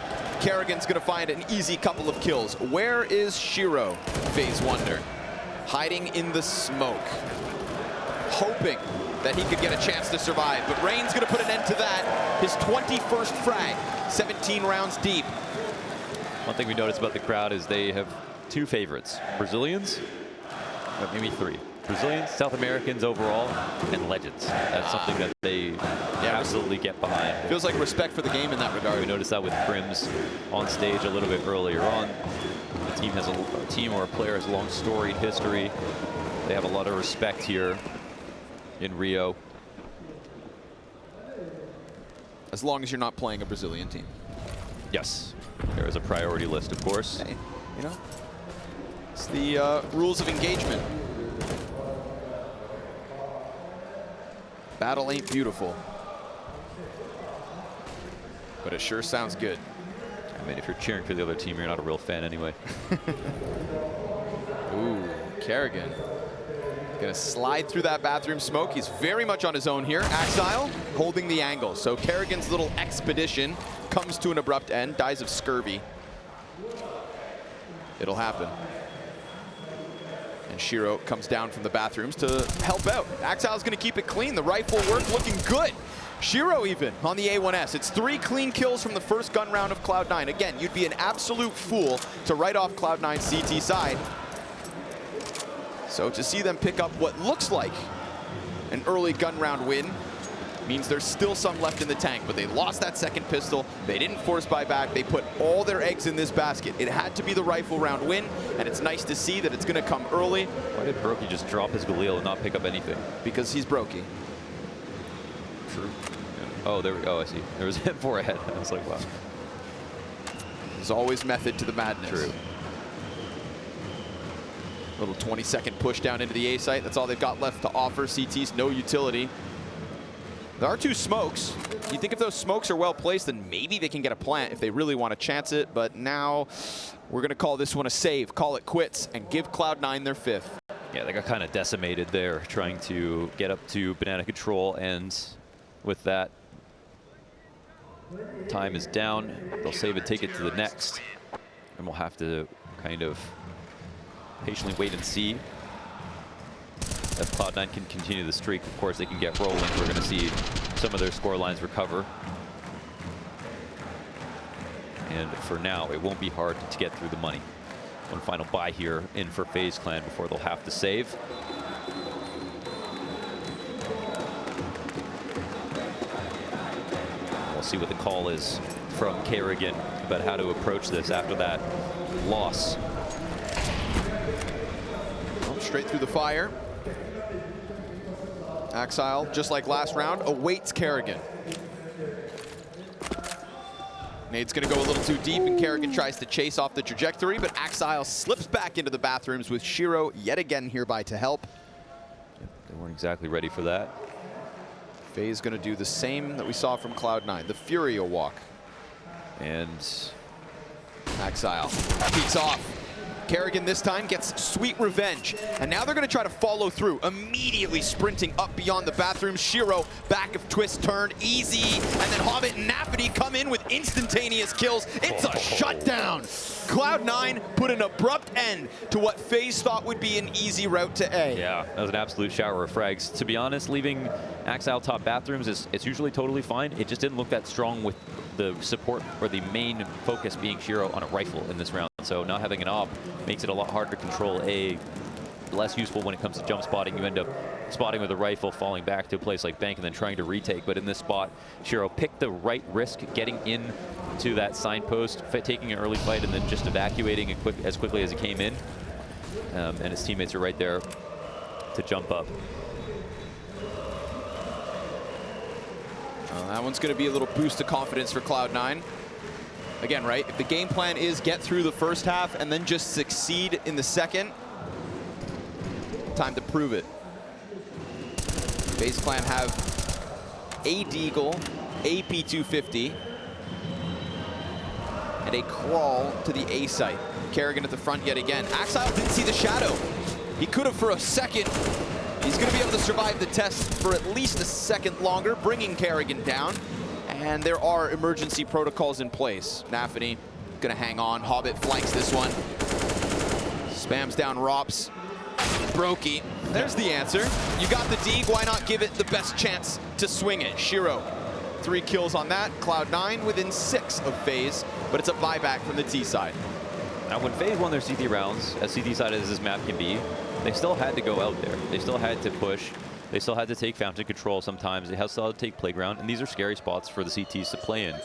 karrigan's gonna find an easy couple of kills. Where is Shiro? FaZe wonder. Hiding in the smoke. Hoping that he could get a chance to survive, but Rain's gonna put an end to that. His 21st frag, 17 rounds deep. One thing we noticed about the crowd is they have 2 favorites. Brazilians, maybe 3. Brazilians, South Americans overall, and legends. That's something that they absolutely get behind. Feels like respect for the game in that regard. We noticed that with Crims on stage a little bit earlier on. The team has a team or a player has a long storied history. They have a lot of respect here in Rio. As long as you're not playing a Brazilian team. Yes, there is a priority list, of course. Hey, you know, it's the rules of engagement. Battle ain't beautiful, but it sure sounds good. I mean, if you're cheering for the other team, you're not a real fan anyway. Ooh, karrigan. Gonna slide through that bathroom smoke. He's very much on his own here. Axile holding the angle. So karrigan's little expedition comes to an abrupt end, dies of scurvy. It'll happen. And Shiro comes down from the bathrooms to help out. Axile's gonna keep it clean. The rifle work looking good. Shiro even on the A1S. It's 3 clean kills from the first gun round of Cloud9. Again, you'd be an absolute fool to write off Cloud9's CT side. So to see them pick up what looks like an early gun round win means there's still some left in the tank, but they lost that second pistol. They didn't force buyback. They put all their eggs in this basket. It had to be the rifle round win, and it's nice to see that it's gonna come early. Why did Brokey just drop his Galil and not pick up anything? Because he's Brokey. True. Yeah. Oh, there we go. I see. There was him 4 ahead. I was like, wow. There's always method to the madness. True. Little 20-second push down into the A site. That's all they've got left to offer. CT's no utility. There are 2 smokes. You think if those smokes are well placed, then maybe they can get a plant if they really want to chance it. But now we're going to call this one a save, call it quits, and give Cloud9 their 5th. Yeah, they got kind of decimated there, trying to get up to banana control, and with that, time is down. They'll save and take it to the next, and we'll have to kind of patiently wait and see if Cloud9 can continue the streak. Of course, they can get rolling. We're going to see some of their score lines recover. And for now, it won't be hard to get through the money. One final buy here in for FaZe Clan before they'll have to save. We'll see what the call is from karrigan about how to approach this after that loss. Well, straight through the fire. Axile, just like last round, awaits karrigan. Nade's gonna go a little too deep, and karrigan tries to chase off the trajectory, but Axile slips back into the bathrooms with Shiro yet again hereby to help. They weren't exactly ready for that. FaZe gonna do the same that we saw from Cloud9, the Furio walk. And Exile peeks off. karrigan this time gets sweet revenge. And now they're going to try to follow through, immediately sprinting up beyond the bathroom. Shiro, back of Twistzz turned, easy. And then Hobbit and nafany come in with instantaneous kills. It's a shutdown. Cloud9 put an abrupt end to what FaZe thought would be an easy route to A. Yeah, that was an absolute shower of frags. To be honest, leaving Exile top bathrooms it's usually totally fine. It just didn't look that strong with the support or the main focus being Shiro on a rifle in this round. So not having an op makes it a lot harder to control A. Less useful when it comes to jump spotting. You end up spotting with a rifle, falling back to a place like Bank, and then trying to retake. But in this spot, Shiro picked the right risk, getting in to that signpost, taking an early fight, and then just evacuating as quickly as he came in. And his teammates are right there to jump up. Well, that one's going to be a little boost of confidence for Cloud9. Again, right, if the game plan is get through the first half and then just succeed in the second, time to prove it. FaZe Clan have a Deagle, a P250, and a crawl to the A site. karrigan at the front yet again. Exile didn't see the shadow. He could have for a second. He's going to be able to survive the test for at least a second longer, bringing karrigan down. And there are emergency protocols in place. nafany going to hang on. Hobbit flanks this one. Spams down ropz. Brokey. There's the answer. You got the Deeg, why not give it the best chance to swing it? Shiro, 3 kills on that. Cloud9 within 6 of FaZe, but it's a buyback from the T side. Now when FaZe won their CT rounds, as CT side as this map can be, they still had to go out there. They still had to push. They still had to take fountain control sometimes. They still had to take playground, and these are scary spots for the CTs to play in.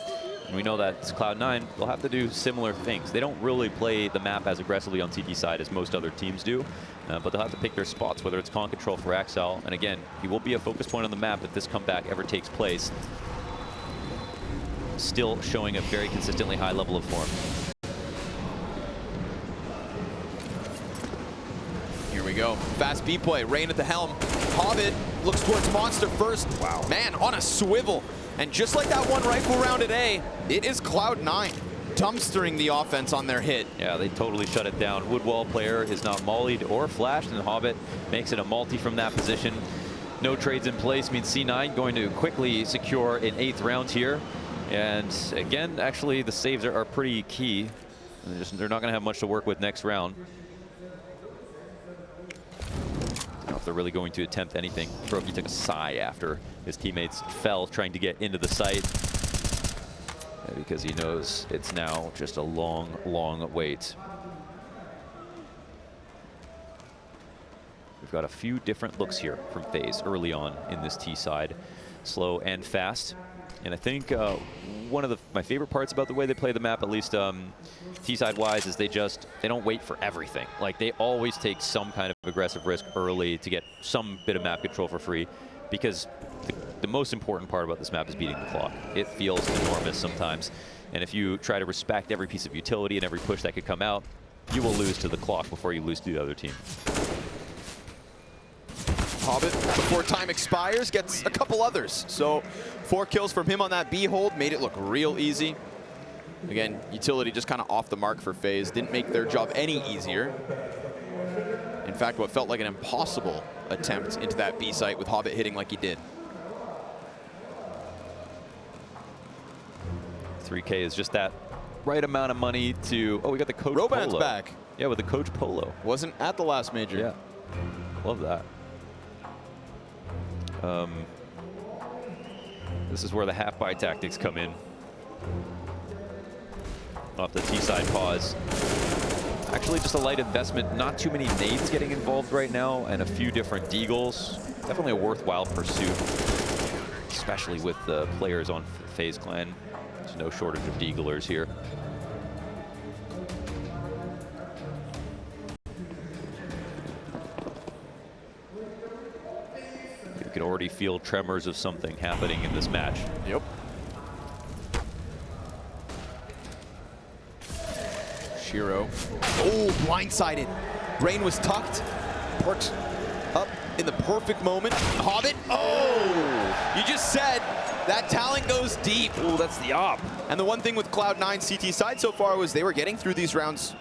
And we know that Cloud9 will have to do similar things. They don't really play the map as aggressively on CT side as most other teams do, but they'll have to pick their spots, whether it's con control for Exile. And again, he will be a focus point on the map if this comeback ever takes place. Still showing a very consistently high level of form. Here we go. Fast B play. Rain at the helm. Hobbit looks towards Monster first. Wow. Man, on a swivel. And just like that one rifle round at A, it is Cloud9 dumpstering the offense on their hit. Yeah, they totally shut it down. Woodwall player is not mollied or flashed, and Hobbit makes it a multi from that position. No trades in place means C9 going to quickly secure an 8th round here. And again, actually, the saves are pretty key. They're not going to have much to work with next round. I don't know if they're really going to attempt anything. Brokey took a sigh after his teammates fell trying to get into the site, because he knows it's now just a long, long wait. We've got a few different looks here from FaZe early on in this T side, slow and fast. And I think one of my favorite parts about the way they play the map, at least T-side wise, is they don't wait for everything. Like, they always take some kind of aggressive risk early to get some bit of map control for free, because the most important part about this map is beating the clock. It feels enormous sometimes, and if you try to respect every piece of utility and every push that could come out, you will lose to the clock before you lose to the other team. Hobbit, before time expires, gets a couple others. So 4 kills from him on that B hold made it look real easy. Again, utility just kind of off the mark for FaZe. Didn't make their job any easier. In fact, what felt like an impossible attempt into that B site with Hobbit hitting like he did. 3K is just that right amount of money to... Oh, we got the Coach Roban's Polo. back. Yeah, with the Coach Polo. Wasn't at the last major. Yeah, love that. This is where the half-buy tactics come in. Off the T-side pause. Actually, just a light investment. Not too many nades getting involved right now, and a few different deagles. Definitely a worthwhile pursuit, especially with the players on FaZe Clan. There's no shortage of deaglers here. You could already feel tremors of something happening in this match. Yep. Shiro. Oh, blindsided. Rain was tucked. Parked up in the perfect moment. Hobbit. Oh! You just said That talent goes deep. Oh, that's the op. And the one thing with Cloud9 CT side so far was they were getting through these rounds,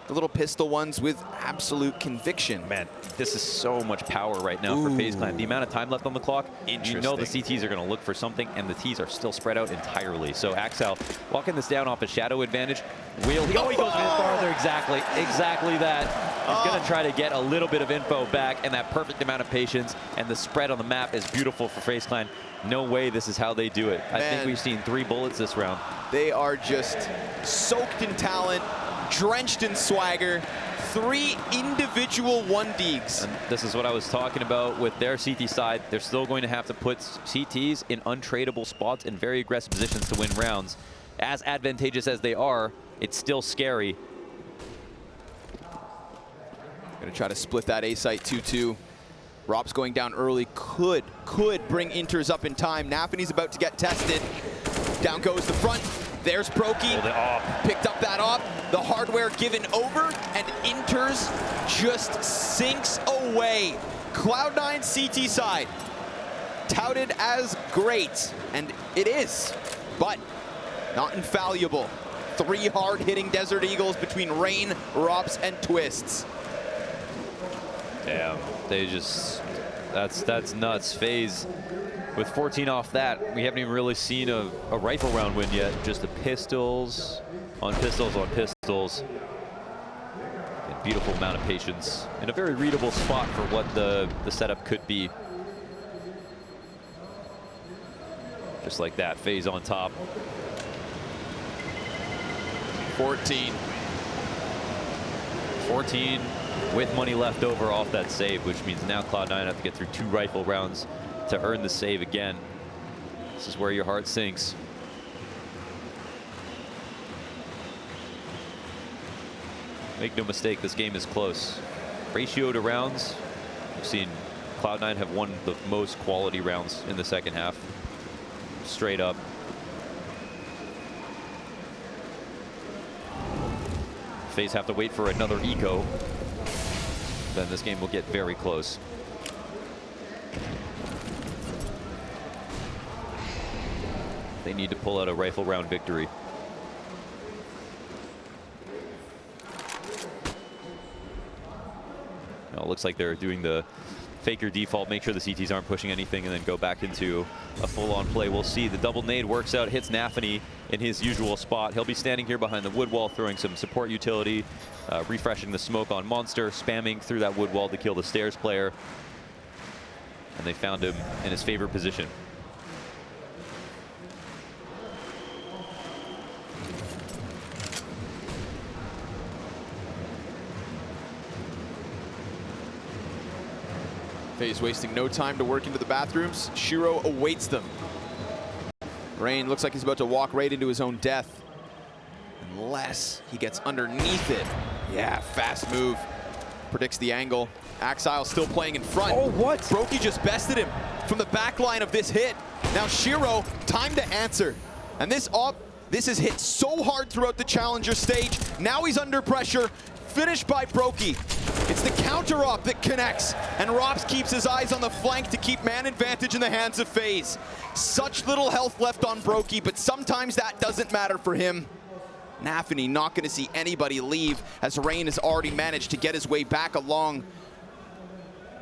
the little pistol ones, with absolute conviction. Man, this is so much power right now for FaZe Clan. The amount of time left on the clock, you know the CTs are going to look for something, and the Ts are still spread out entirely. So Axel walking this down off a shadow advantage. Wheel, he goes a bit farther, exactly that. He's going to try to get a little bit of info back, and that perfect amount of patience, and the spread on the map is beautiful for FaZe Clan. No way this is how they do it. I think we've seen 3 bullets this round. They are just soaked in talent, drenched in swagger, 3 individual 1-deags. And this is what I was talking about with their CT side. They're still going to have to put CTs in untradeable spots in very aggressive positions to win rounds. As advantageous as they are, it's still scary. Gonna try to split that A site 2-2. ropz going down early could bring interz up in time. nafany's about to get tested. Down goes the front. There's brokey. Picked up that op. The hardware given over, and interz just sinks away. Cloud9 CT side, touted as great, and it is, but not infallible. 3 hard-hitting Desert Eagles between Rain, ropz, and Twistzz. Damn, they just, that's nuts. FaZe with 14 off that. We haven't even really seen a rifle round win yet. Just the pistols on pistols on pistols. And beautiful amount of patience in a very readable spot for what the setup could be. Just like that, FaZe on top. 14 with money left over off that save, which means now Cloud9 have to get through 2 rifle rounds to earn the save again. This is where your heart sinks. Make no mistake, this game is close. Ratio to rounds, we've seen Cloud9 have won the most quality rounds in the second half. Straight up. FaZe have to wait for another eco. Then this game will get very close. They need to pull out a rifle round victory. Now it looks like they're doing the faker default, make sure the CTs aren't pushing anything, and then go back into a full-on play. We'll see. The double nade works out, hits nafany in his usual spot. He'll be standing here behind the wood wall, throwing some support utility, refreshing the smoke on Monster, spamming through that wood wall to kill the stairs player. And they found him in his favorite position. FaZe wasting no time to work into the bathrooms. Shiro awaits them. Rain looks like he's about to walk right into his own death. Unless he gets underneath it. Yeah, fast move. Predicts the angle. Axile still playing in front. Oh, what? brokey just bested him from the back line of this hit. Now Shiro, time to answer. And this is hit so hard throughout the challenger stage. Now he's under pressure. Finished by brokey. It's the counter op that connects, and ropz keeps his eyes on the flank to keep man advantage in the hands of FaZe. Such little health left on brokey, but sometimes that doesn't matter for him. nafany not going to see anybody leave, as Rain has already managed to get his way back along.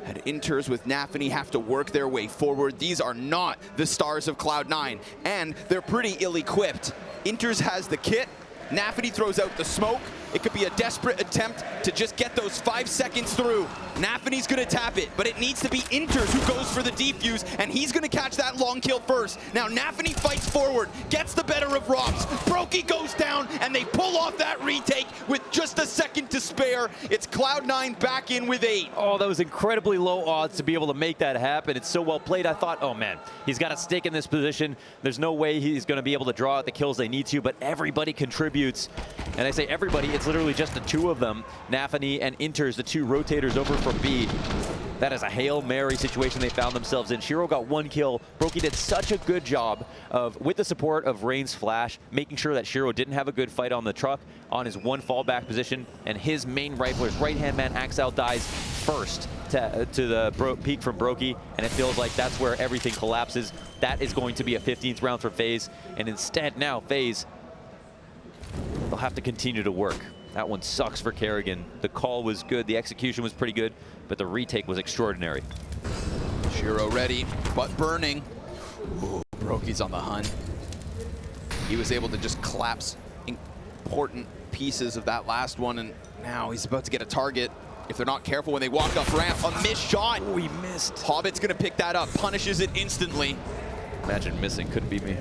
And interz with nafany have to work their way forward. These are not the stars of Cloud9, and they're pretty ill-equipped. interz has the kit. nafany throws out the smoke. It could be a desperate attempt to just get those 5 seconds through. nafany's gonna tap it, but it needs to be interz who goes for the defuse, and he's gonna catch that long kill first. Now nafany fights forward, gets the better of ropz. brokey goes down, and they pull off that retake with just a second to spare. It's Cloud9 back in with 8. Oh, that was incredibly low odds to be able to make that happen. It's so well played. I thought, oh man, he's got to stick in this position. There's no way he's going to be able to draw out the kills they need to, but everybody contributes. And I say everybody, it's literally just the 2 of them, nafany and interz, the 2 rotators over from B. That is a Hail Mary situation they found themselves in. Shiro got 1 kill. brokey did such a good job of, with the support of Rain's flash, making sure that Shiro didn't have a good fight on the truck on his 1 fallback position, and his main rifler, his right-hand man, Axel, dies first. to the peak from Brokey, and it feels like that's where everything collapses. That is going to be a 15th round for FaZe, and instead now FaZe, they'll have to continue to work. That one sucks for karrigan. The call was good, the execution was pretty good, but the retake was extraordinary. Shiro ready, but burning. Ooh, Brokey's on the hunt. He was able to just collapse important pieces of that last one, and now he's about to get a target. If they're not careful when they walk up ramp, a missed shot. Oh, he missed. Hobbit's gonna pick that up, punishes it instantly. Imagine missing, couldn't be me.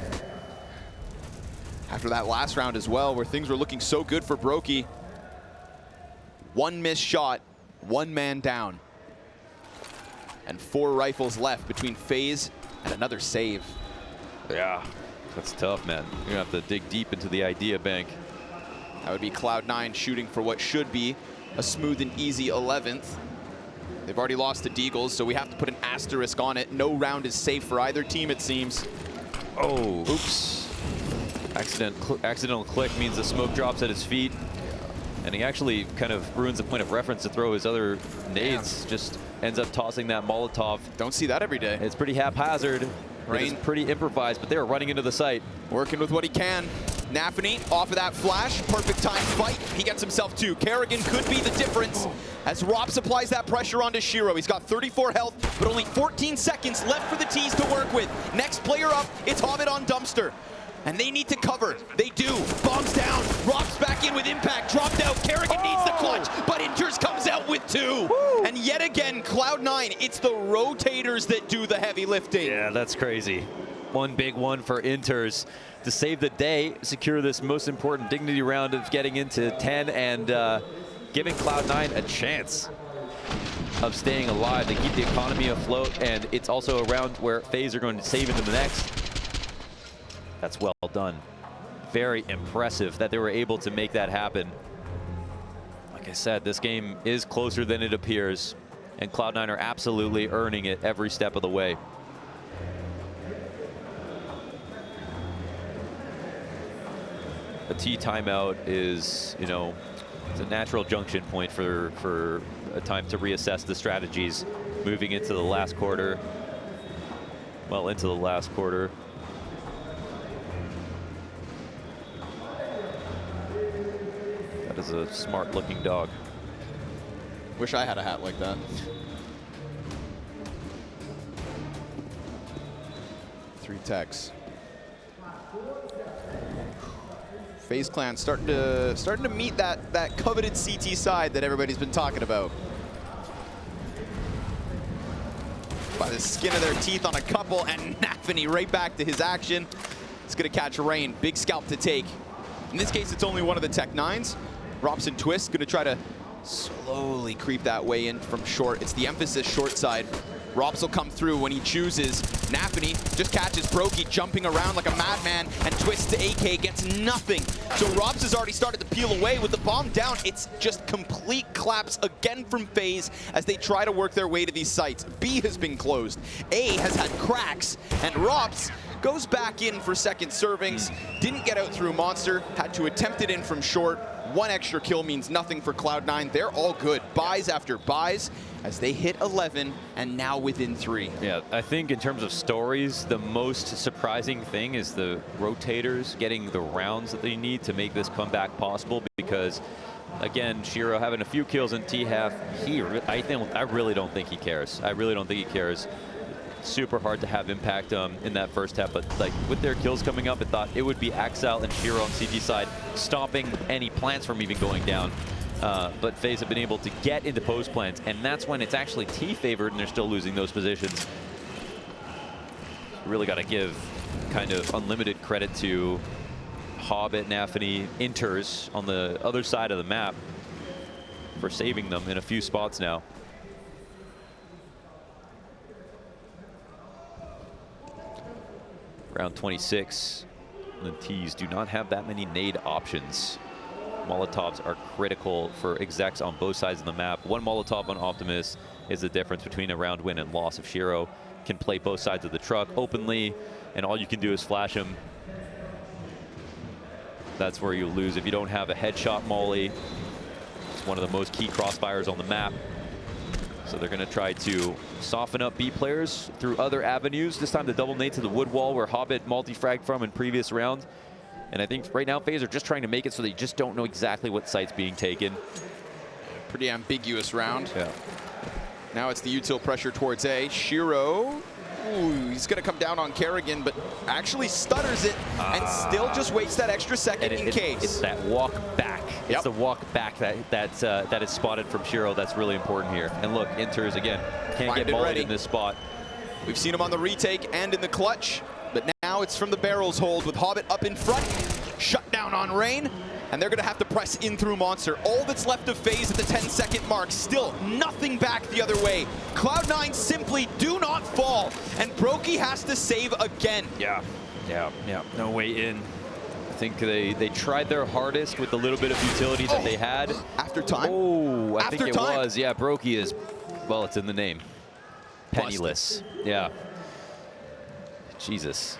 After that last round as well, where things were looking so good for Brokey. One missed shot, one man down. And 4 rifles left between FaZe and another save. Yeah, that's tough, man. You're gonna have to dig deep into the idea bank. That would be Cloud9 shooting for what should be a smooth and easy 11th. They've already lost to Deagles, so we have to put an asterisk on it. No round is safe for either team, it seems. Oh, oops. Accidental click means the smoke drops at his feet. And he actually kind of ruins the point of reference to throw his other nades. Damn. Just ends up tossing that Molotov. Don't see that every day. It's pretty haphazard. Rain. It's pretty improvised, but they're running into the site. Working with what he can. nafany off of that flash. Perfect time fight. He gets himself 2. karrigan could be the difference as ropz applies that pressure onto Shiro. He's got 34 health, but only 14 seconds left for the T's to work with. Next player up, it's Hobbit on Dumpster. And they need to cover. They do. Bombs down. ropz back in with impact. Dropped out. karrigan needs the clutch, but interz comes out with 2. Woo. And yet again, Cloud9, it's the rotators that do the heavy lifting. Yeah, that's crazy. One big one for interz to save the day, secure this most important dignity round of getting into 10 and giving Cloud9 a chance of staying alive. They keep the economy afloat, and it's also a round where FaZe are going to save into the next. That's well done. Very impressive that they were able to make that happen. Like I said, this game is closer than it appears, and Cloud9 are absolutely earning it every step of the way. A T timeout is, you know, it's a natural junction point for a time to reassess the strategies moving into the last quarter. Well, into the last quarter. That is a smart looking dog. Wish I had a hat like that. 3 techs. FaZe Clan starting to meet that coveted CT side that everybody's been talking about. By the skin of their teeth on a couple, and nafany right back to his action. It's gonna catch Rain, big scalp to take. In this case, it's only one of the Tech 9s. ropz and Twistzz gonna try to slowly creep that way in from short. It's the emphasis short side. ropz will come through when he chooses. nafany just catches Brokey jumping around like a madman, and Twistzz to AK gets nothing. So ropz has already started to peel away with the bomb down. It's just complete collapse again from FaZe as they try to work their way to these sites. B has been closed. A has had cracks, and ropz goes back in for second servings. Didn't get out through Monster, had to attempt it in from short. 1 extra kill means nothing for Cloud9. They're all good. Buys after buys as they hit 11 and now within 3. Yeah, I think in terms of stories, the most surprising thing is the rotators getting the rounds that they need to make this comeback possible, because again, Shiro having a few kills in T-half, I really don't think he cares. I really don't think he cares. Super hard to have impact in that first half, but like with their kills coming up, I thought it would be Axel and Shiro on CT side stopping any plants from even going down. But FaZe have been able to get into post plants, and that's when it's actually T favored and they're still losing those positions. Really got to give kind of unlimited credit to Hobbit, nafany, interz on the other side of the map for saving them in a few spots now. Round 26, the T's do not have that many nade options. Molotovs are critical for execs on both sides of the map. 1 Molotov on Optimus is the difference between a round win and loss. If Shiro can play both sides of the truck openly, and all you can do is flash him, that's where you lose. If you don't have a headshot molly, it's one of the most key crossfires on the map. So they're going to try to soften up B players through other avenues. This time the double nade to the wood wall where Hobbit multi-fragged from in previous round. And I think right now FaZe are just trying to make it so they just don't know exactly what site's being taken. Pretty ambiguous round. Yeah. Now it's the util pressure towards A. Shiro, ooh, he's going to come down on karrigan, but actually stutters it and still just waits that extra second in case. It's that walk back. Yep. It's the walk back that is spotted from Shiro that's really important here. And look, interz again can't get mullied in this spot. We've seen him on the retake and in the clutch, but now it's from the barrels hold with Hobbit up in front. Shut down on Rain, and they're going to have to press in through Monster. All that's left of FaZe at the 10-second mark. Still nothing back the other way. Cloud9 simply do not fall, and Brokey has to save again. Yeah. No way in. I think they tried their hardest with the little bit of utility that they had. After time? Oh, I After think it time. was. Yeah, Brokey is, well, it's in the name. Penniless. Yeah. Jesus.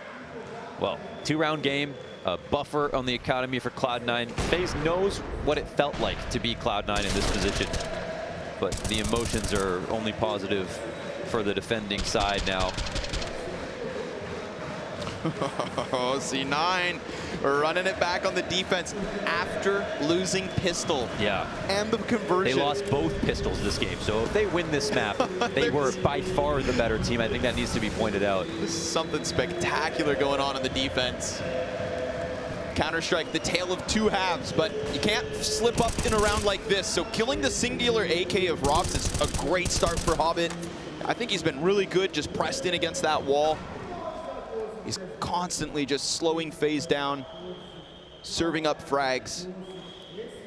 Well, 2-round game. A buffer on the academy for Cloud9. FaZe knows what it felt like to be Cloud9 in this position, but the emotions are only positive for the defending side now. C9 running it back on the defense after losing pistol. Yeah. And the conversion. They lost both pistols this game, so if they win this map, they were by far the better team. I think that needs to be pointed out. This is something spectacular going on in the defense. Counter-Strike, the tale of two halves, but you can't slip up in a round like this. So killing the singular AK of ropz is a great start for Hobbit. I think he's been really good, just pressed in against that wall. He's constantly just slowing FaZe down, serving up frags.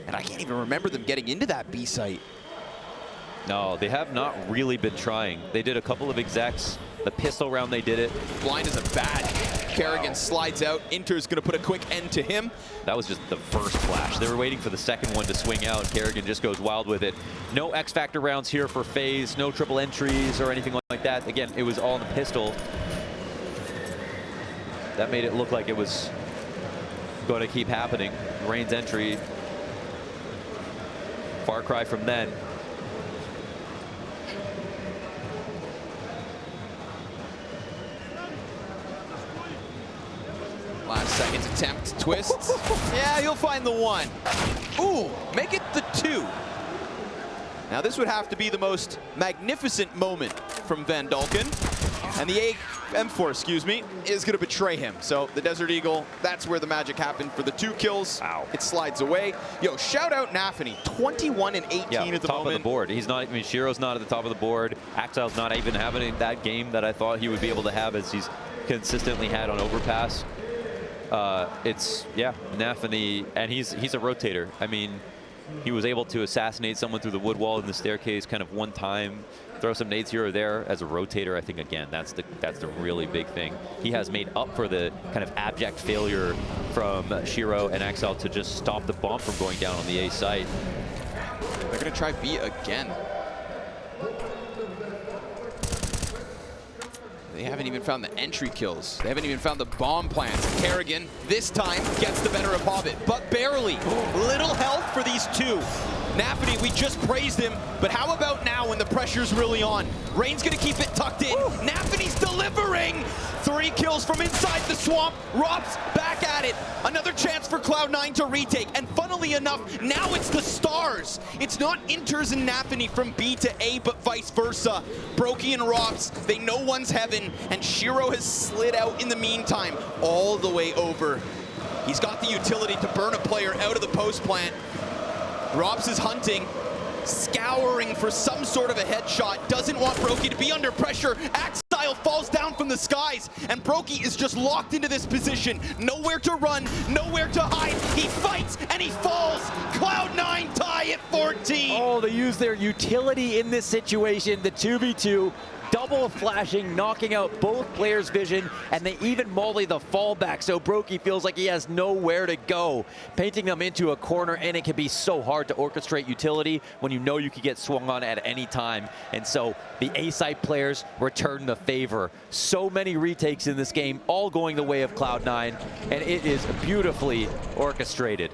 And I can't even remember them getting into that B site. No, they have not really been trying. They did a couple of execs. The pistol round, they did it. Blind is a bad. karrigan slides out. interz going to put a quick end to him. That was just the first flash. They were waiting for the second one to swing out. karrigan just goes wild with it. No X Factor rounds here for FaZe. No triple entries or anything like that. Again, it was all in the pistol. That made it look like it was going to keep happening. Rain's entry. Far cry from then. Last seconds attempt, Twistzz. Yeah, he'll find the one. Ooh, make it the two. Now this would have to be the most magnificent moment from Vandalken. And the M4, excuse me, is going to betray him. So the Desert Eagle, that's where the magic happened for the 2 kills. Ow. It slides away. Yo, shout out nafany, 21 and 18 yeah, at the top moment. of the board. He's not, I mean, Shiro's not at the top of the board. Axile's not even having that game that I thought he would be able to have as he's consistently had on Overpass. It's, yeah, nafany, and he's a rotator. I mean, he was able to assassinate someone through the wood wall in the staircase kind of one time, throw some nades here or there as a rotator. I think, again, that's the really big thing. He has made up for the kind of abject failure from Shiro and Axile to just stop the bomb from going down on the A site. They're going to try B again. They haven't even found the entry kills. They haven't even found the bomb plants. karrigan, this time, gets the better of Hobbit, but barely. Little health for these two. nafany, we just praised him, but how about now when the pressure's really on? Rain's gonna keep it tucked in. nafany's delivering! 3 kills from inside the swamp. ropz back at it. Another chance for Cloud9 to retake. And funnily enough, now it's the stars. It's not interz and nafany from B to A, but vice versa. Brokey and ropz, they know one's heaven, and Shiro has slid out in the meantime, all the way over. He's got the utility to burn a player out of the post plant. ropz is hunting, scouring for some sort of a headshot, doesn't want Brokey to be under pressure. Axile falls down from the skies, and Brokey is just locked into this position. Nowhere to run, nowhere to hide. He fights, and he falls. Cloud9 tie at 14. Oh, they use their utility in this situation, the 2v2. Double flashing, knocking out both players' vision, and they even molly the fallback, so Brokey feels like he has nowhere to go, painting them into a corner, and it can be so hard to orchestrate utility when you know you can get swung on at any time. And so the A-side players return the favor. So many retakes in this game, all going the way of Cloud9, and it is beautifully orchestrated.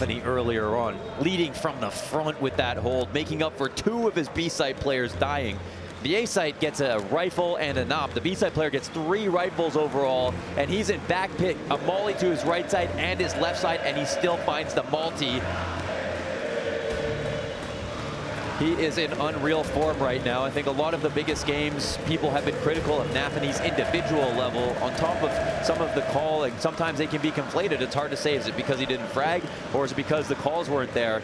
nafany earlier on, leading from the front with that hold, making up for 2 of his B-side players dying. The A-side gets a rifle and a knob. The B-side player gets 3 rifles overall, and he's in back pick, a molly to his right side and his left side, and he still finds the multi. He is in unreal form right now. I think a lot of the biggest games, people have been critical of nafany's individual level on top of some of the calling. Sometimes they can be conflated. It's hard to say, is it because he didn't frag, or is it because the calls weren't there?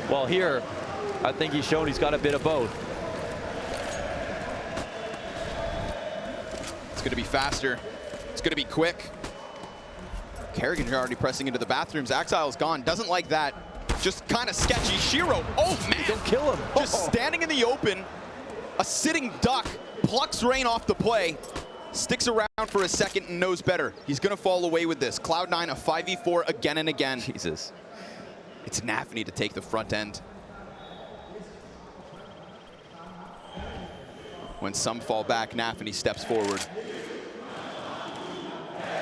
Well, here, I think he's shown he's got a bit of both. It's going to be faster. It's going to be quick. karrigan already pressing into the bathrooms. Axile's gone. Doesn't like that. Just kind of sketchy. Shiro, oh man! Don't kill him. Just standing in the open. A sitting duck plucks Rain off the play. Sticks around for a second and knows better. He's going to fall away with this. Cloud9 a 5v4 again and again. Jesus. It's nafany to take the front end. When some fall back, nafany steps forward.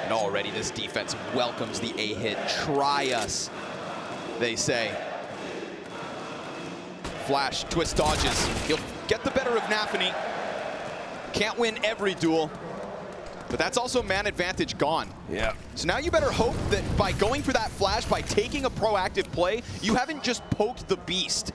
And already this defense welcomes the A-hit. Try us, they say. Flash, Twistzz dodges. He'll get the better of nafany. Can't win every duel, but that's also man advantage gone. Yeah. So now you better hope that by going for that flash, by taking a proactive play, you haven't just poked the beast.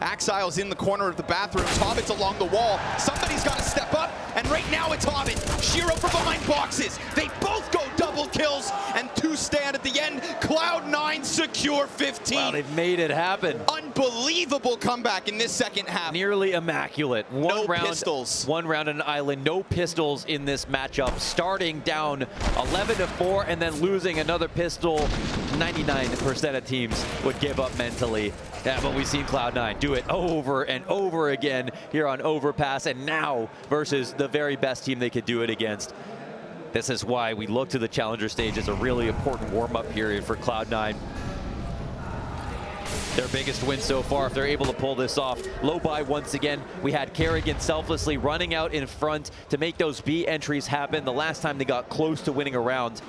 Axile's in the corner of the bathroom. Hobbit's along the wall. Somebody's got to step up, and right now it's Hobbit. Shiro from behind boxes. They both go double kills, and 2 stand at the end. Cloud9 secure 15. Wow, they've made it happen. Unbelievable comeback in this second half. Nearly immaculate. One round, pistols. 1 round on an island, no pistols in this matchup. Starting down 11-4 and then losing another pistol. 99% of teams would give up mentally. Yeah, but we've seen Cloud9 do it over and over again here on Overpass, and now versus the very best team they could do it against. This is why we look to the challenger stage as a really important warm-up period for Cloud9. Their biggest win so far, if they're able to pull this off. Low buy once again. We had karrigan selflessly running out in front to make those B entries happen. The last time they got close to winning a round.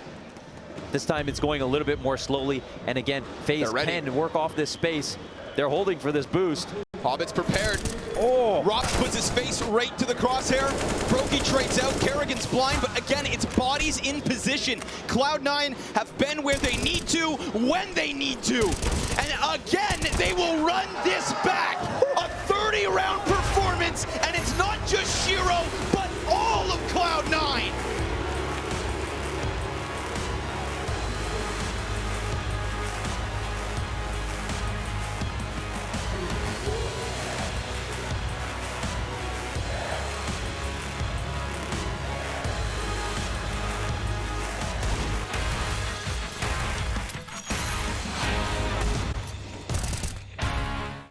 This time it's going a little bit more slowly. And again, FaZe can work off this space. They're holding for this boost. Hobbit's prepared. Oh! ropz puts his face right to the crosshair. Brokey trades out. karrigan's blind, but again, it's bodies in position. Cloud9 have been where they need to, when they need to. And again, they will run this back. A 30-round performance, and it's not just Shiro